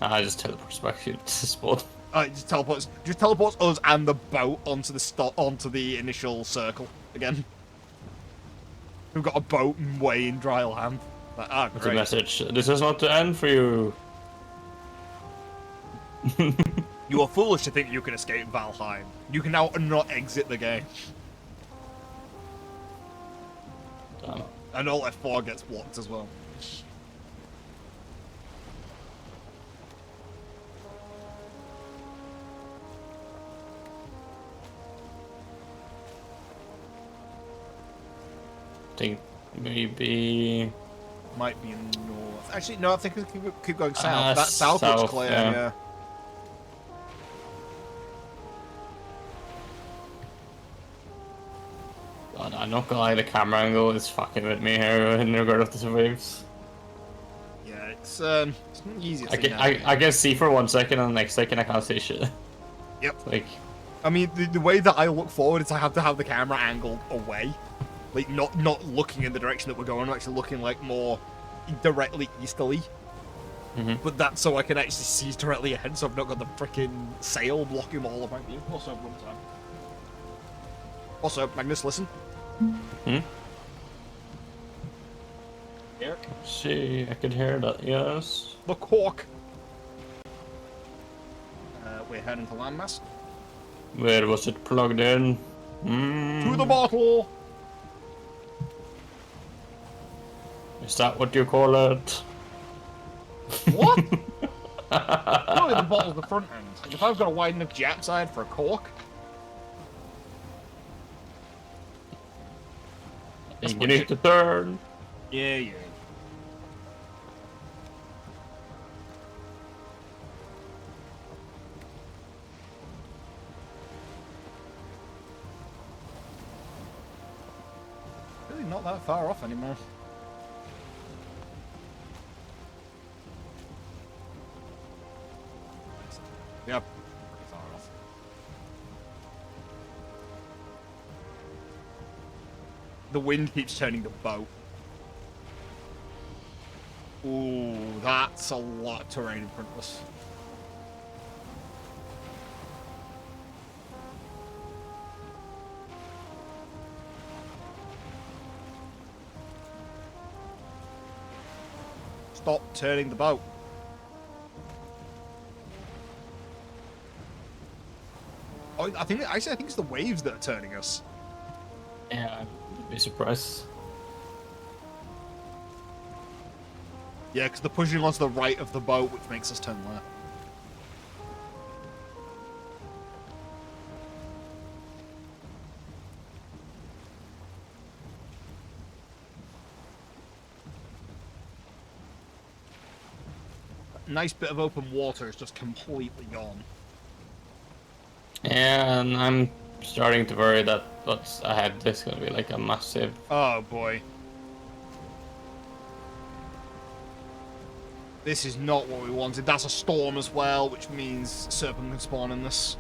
I just teleports back to spawn. It just teleports us and the boat onto the initial circle again. We've got a boat way in dry land. Like, What's the message? This is not the end for you. You are foolish to think you can escape Valheim. You can now not exit the game. Damn. And all F4 gets blocked as well. I think maybe... Might be in north. Actually, no, I think we can keep going south. That south looks clear, yeah. God, I'm not gonna lie, the camera angle is fucking with me here in regard of the waves. Yeah, it's not easy. I can see for 1 second, and the next second I can't see shit. Yep. Like, I mean, the way that I look forward is I have to have the camera angled away, like not looking in the direction that we're going. I'm actually looking like more directly easterly. Mm-hmm. But that's so I can actually see directly ahead, so I've not got the freaking sail blocking all of my view. Also, run time. Also, Magnus, listen. Hmm? Here. See, I could hear that, yes. The cork. We're heading to landmass. Where was it plugged in? To the bottle! Is that what you call it? What? Surely the bottle's the front end. Like, if I've got a wide enough jet side for a cork... You need to turn. Yeah. Really not that far off anymore. Yep, pretty far off. The wind keeps turning the boat. Ooh, that's a lot of terrain in front of us. Stop turning the boat. Oh, I think it's the waves that are turning us. Yeah, I'd be surprised. Yeah, because they're pushing onto the right of the boat, which makes us turn left. Nice bit of open water is just completely gone. Yeah, and I'm starting to worry that what's ahead is going to be like a massive... Oh boy. This is not what we wanted. That's a storm as well, which means Serpent can spawn in this.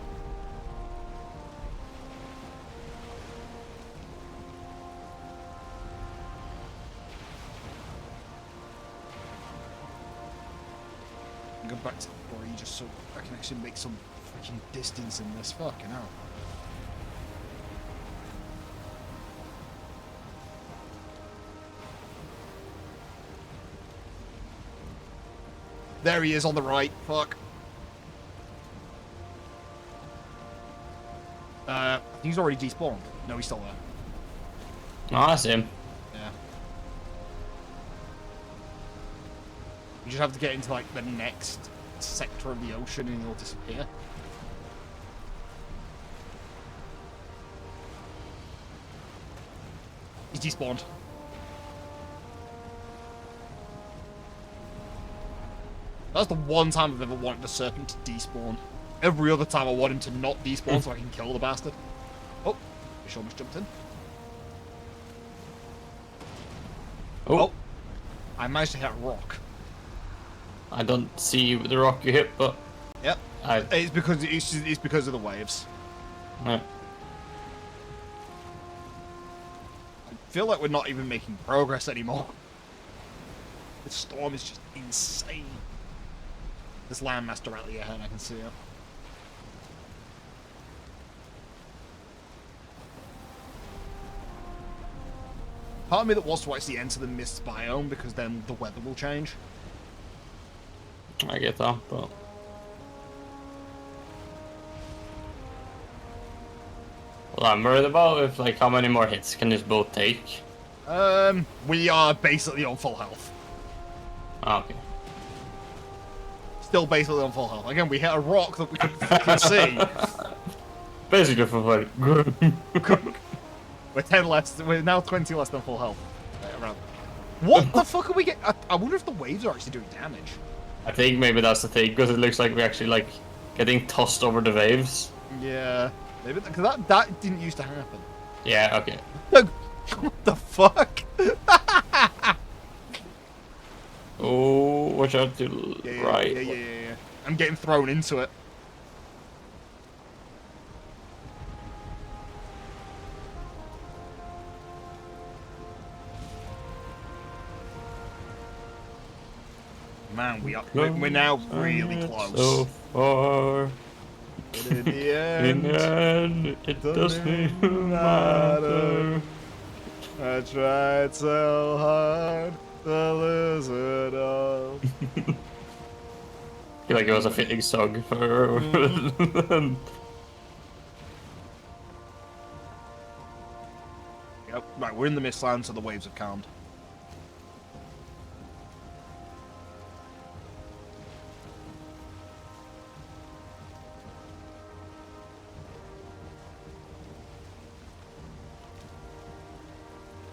Go back to the quarry just so I can actually make some freaking distance in this. Fucking hell. There he is on the right. Fuck. He's already despawned. No, he's still there. Oh, that's him. Yeah. You just have to get into, like, the next sector of the ocean and he'll disappear. He's despawned. That's the one time I've ever wanted the serpent to despawn. Every other time I want him to not despawn so I can kill the bastard. Oh, fish almost jumped in. Oh, I managed to hit a rock. I don't see the rock you hit, but... Yep. It's because of the waves. Yeah. I feel like we're not even making progress anymore. The storm is just insane. This landmass directly ahead, I can see it. Part of me that wants to actually enter the mist biome because then the weather will change. I get that, but... Well, I'm worried about if, like, how many more hits can this boat take? We are basically on full health. Ah, okay. Still basically on full health. Again, we hit a rock that we couldn't fucking see. Basically for fun. We're 10 less. We're now 20 less than full health. Right, around. What the fuck are we getting? I wonder if the waves are actually doing damage. I think maybe that's the thing, because it looks like we're actually, like, getting tossed over the waves. Yeah. Maybe because that didn't used to happen. Yeah, okay. What the fuck? Oh, watch out to Yeah, right. yeah. I'm getting thrown into it. Man, we're now really close. So far. But in the In the end, it doesn't matter. I tried so hard to lose it all. I feel like it was a fitting song for. Yep. Right, we're in the Mistlands, so the waves have calmed.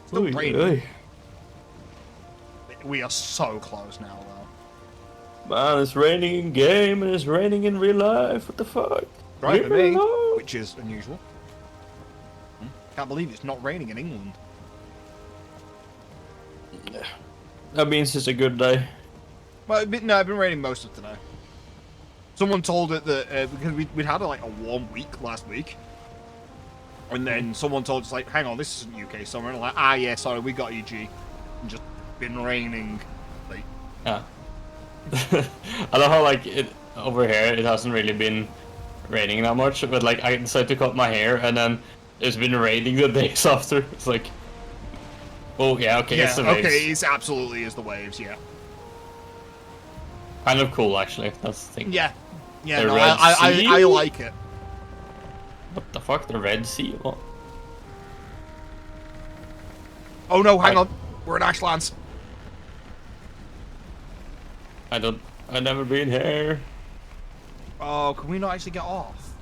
Still raining. We are so close now, though. Man, it's raining in game and it's raining in real life. What the fuck? Right for me, which is unusual. Can't believe it's not raining in England. That means it's a good day. Well, no, it's been raining most of today. Someone told it that because we'd had like a warm week last week, and then someone told us like, "Hang on, this isn't UK summer." And I'm like, yeah, sorry, we got EG, and just been raining. Like, yeah. I love how like over here it hasn't really been raining that much, but like I decided to cut my hair and then it's been raining the days after. It's like, oh yeah, okay, yeah, it's the waves. okay, it's absolutely is the waves, yeah. Kind of cool, actually. That's the thing. Yeah, yeah, The no, Red Sea? I like it. What the fuck? The Red Sea? What? Oh no, hang on, we're in Ashlands. I've never been here. Oh, can we not actually get off?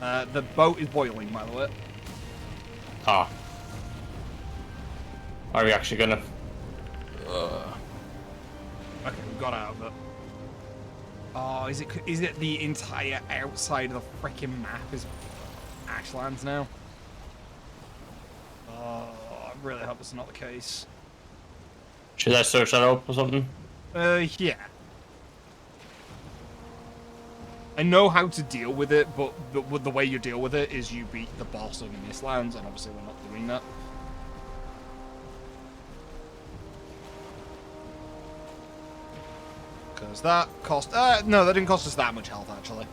The boat is boiling, by the way. Ah. Are we actually gonna... Okay, we got out of it. Oh, is it the entire outside of the freaking map is Ashlands now? Oh, I really hope it's not the case. Should I search that up or something? Yeah. I know how to deal with it, but the way you deal with it is you beat the boss of the Mistlands, and obviously we're not doing that. Because that cost... no, that didn't cost us that much health, actually.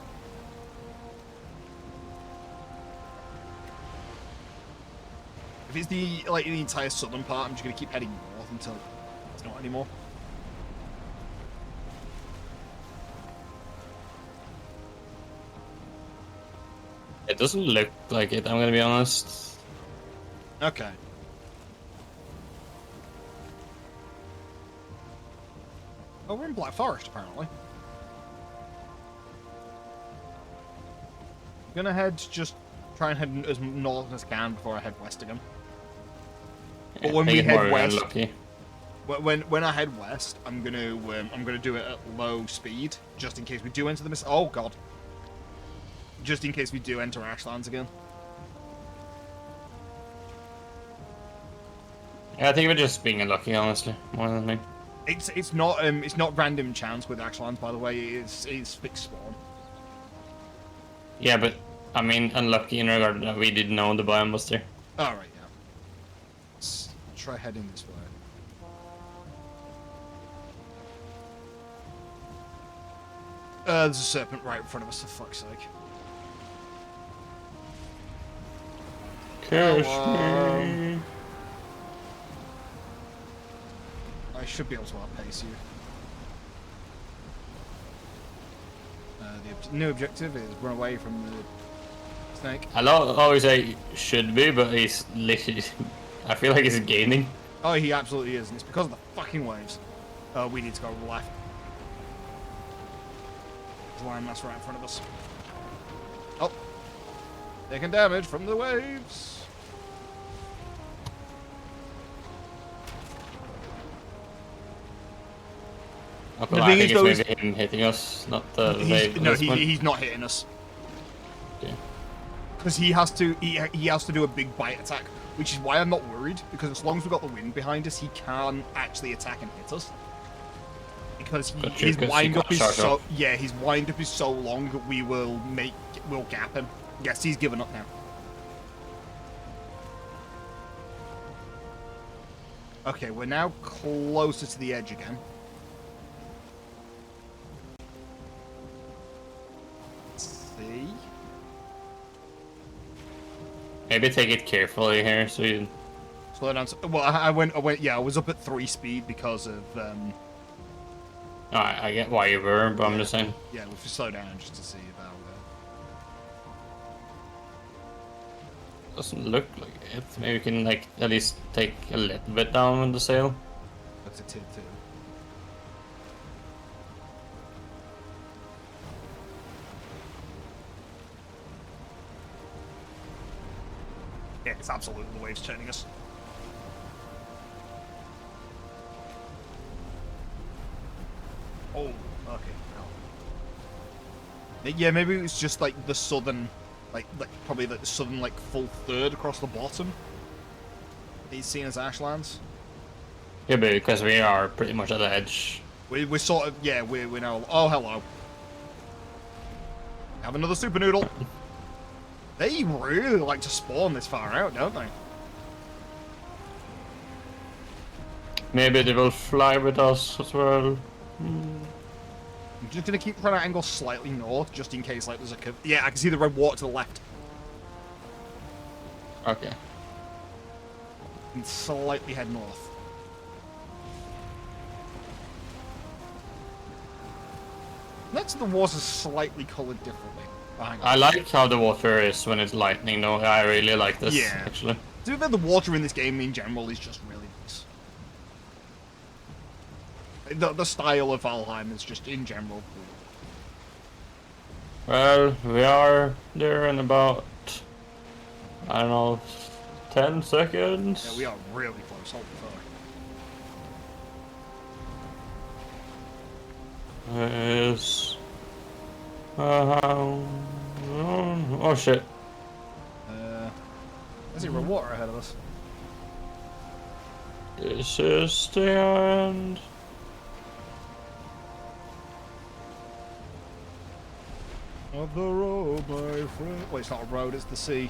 If it's the entire southern part, I'm just going to keep heading north until it's not anymore. It doesn't look like it, I'm gonna be honest. Okay. Oh, we're in Black Forest, apparently. I'm gonna just try and head as north as I can before I head west again. But when we head west, when I head west, I'm gonna do it at low speed, just in case we do enter the oh god. Just in case we do enter Ashlands again. Yeah, I think we're just being unlucky, honestly, more than anything. It's not random chance with Ashlands, by the way. It's fixed spawn. Yeah, but I mean unlucky in regard that we didn't know the biome was there. All right, yeah. Let's try heading this way. There's a serpent right in front of us, for fuck's sake. Curse me. I should be able to outpace you. The new objective is run away from the snake. I always say should be, but he's literally... I feel like he's gaining. Oh, he absolutely is, and it's because of the fucking waves. We need to go left. There's a landmass right in front of us. Oh. Taking damage from the waves. I think it's maybe him hitting us, not the wave. No, he's not hitting us. Yeah. Because he has to do a big bite attack, which is why I'm not worried. Because as long as we've got the wind behind us, he can actually attack and hit us. Because his wind up is so his wind up is so long that we'll gap him. Yes, he's given up now. Okay, we're now closer to the edge again. Let's see. Maybe take it carefully here, so you... Slow down. Well, I went. Yeah, I was up at 3 speed because of. I get why you were, but yeah, I'm just saying. Yeah, we should slow down just to see about. Doesn't look like it. Maybe we can like at least take a little bit down with the sail. That's a tid too. Yeah, it's absolutely the waves turning us. Oh, okay. No. Yeah, maybe it was just like the southern, like probably the southern like full third across the bottom. He's seen as ashlands. Yeah, but because we are pretty much at the edge. We're sort of, yeah, we're now. Oh, hello. Have another super noodle. They really like to spawn this far out, don't they? Maybe they will fly with us as well. I'm just gonna keep trying to angle slightly north, just in case like there's a curve. Yeah, I can see the red water to the left. Okay. And slightly head north. Next to the water's slightly coloured differently. Oh, hang on. I like how the water is when it's lightning, though. I really like this, Yeah. actually. To be fair, the water in this game in general is just really nice. The style of Valheim is just in general cool. Well, we are there in about, I don't know, 10 seconds. Yeah, we are really close. Holy fuck. Is oh shit. There's even water ahead of us. This is the end. Of the road, my friend. Well, it's not a road, it's the sea.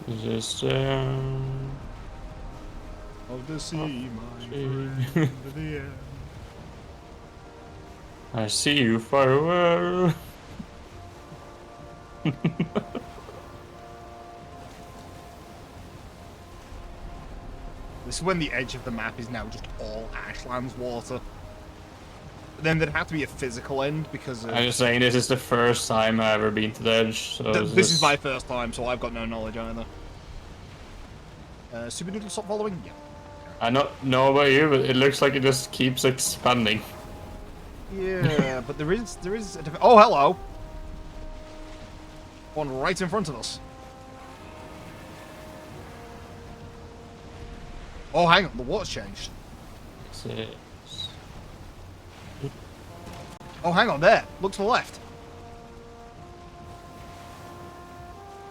This is the end. Of the sea, my friend. To the end. I see you farewell. This is when the edge of the map is now just all Ashlands water. But then there'd have to be a physical end because I'm just saying this is the first time I've ever been to the edge. So this is my first time, so I've got no knowledge either. Super Noodle, stop following? Yeah. I don't know about you, but it looks like it just keeps expanding. Yeah, but there is a oh, hello! One right in front of us. Oh, hang on, the water's changed. Oh, hang on, there. Look to the left.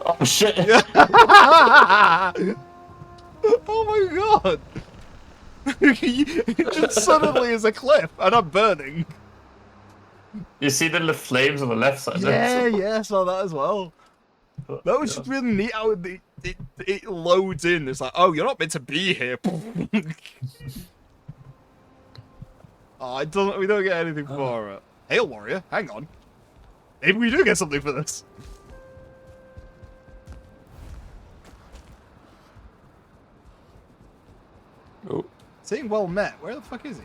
Oh shit! Oh my god! It just suddenly is a cliff, and I'm burning. You see the flames on the left side? Yeah, I saw that as well. That was just really neat how it loads in. It's like, oh, you're not meant to be here. Oh, we don't get anything for it. Hail Warrior, hang on. Maybe we do get something for this. Oh. Saying well met. Where the fuck is he?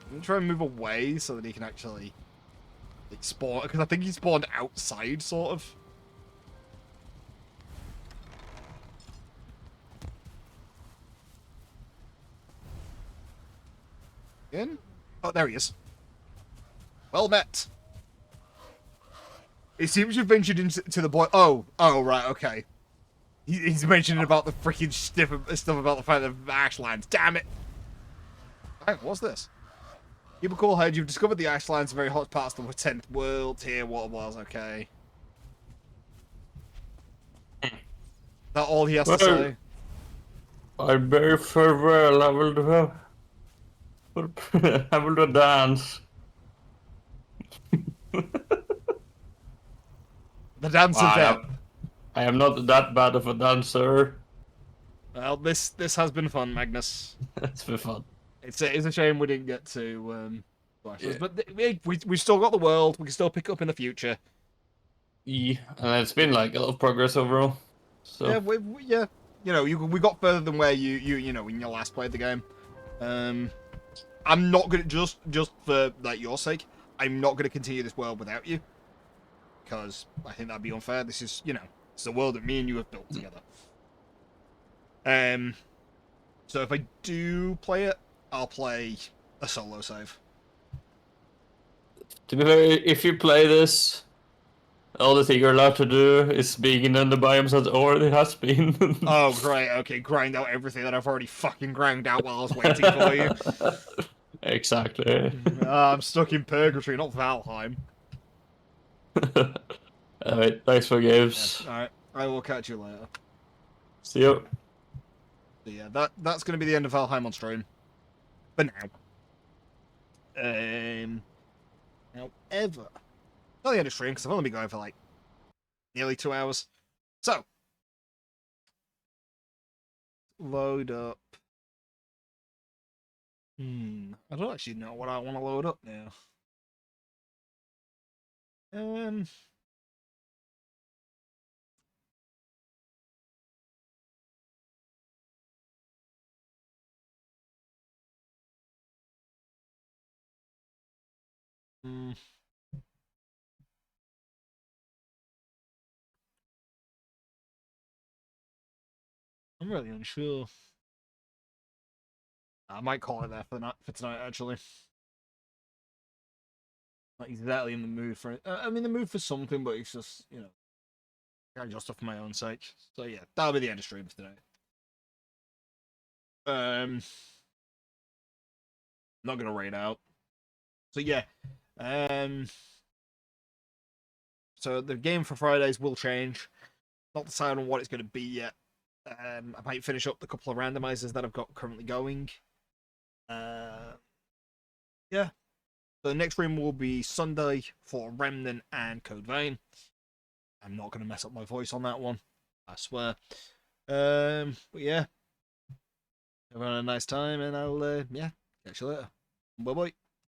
I'm gonna try and move away so that he can actually like spawn, because I think he spawned outside, sort of. In? Oh, there he is. Well met. It seems you've ventured into the boy. Oh, right, okay. He's mentioning about the freaking stuff about the fact of Ashlands. Damn it! Hang on, what's this? Keep a cool head. You've discovered the Ashlands, very hot parts of the 10th world. Here, water boils. Okay. That all he has to say. I bear farewell. I will do I will do a dance. The dance of death. I am not that bad of a dancer. Well, this has been fun, Magnus. It's been fun. It's a shame we didn't get to yeah. But we still got the world. We can still pick up in the future. Yeah, and it's been like a lot of progress overall. So Yeah, you know, we got further than where you know when you last played the game. I'm not gonna just for like your sake. I'm not gonna continue this world without you, because I think that'd be unfair. This is it's the world that me and you have built together. So if I do play it, I'll play a solo save. To be fair, if you play this, all the thing you're allowed to do is being in the biomes that already has been. Oh, great. Okay, grind out everything that I've already fucking ground out while I was waiting for you. Exactly. I'm stuck in purgatory, not Valheim. Alright, thanks for games. Yeah, alright, I will catch you later. See you. So yeah, that's going to be the end of Valheim on stream. For now. However, not the end of stream, because I've only been going for like nearly 2 hours. So, load up. I don't actually know what I want to load up now. I'm really unsure. I might call it there for tonight, actually. Not exactly in the mood for it. I'm in the mood for something, but it's just, I just stuff for my own sake. So yeah, that'll be the end of stream for today. Not gonna raid out. So yeah, so the game for Fridays will change. Not decided on what it's gonna be yet. I might finish up the couple of randomizers that I've got currently going. Yeah. The next stream will be Sunday for Remnant and Code Vein. I'm not gonna mess up my voice on that one, I swear. But yeah. Everyone had a nice time, and I'll catch you later. Bye bye.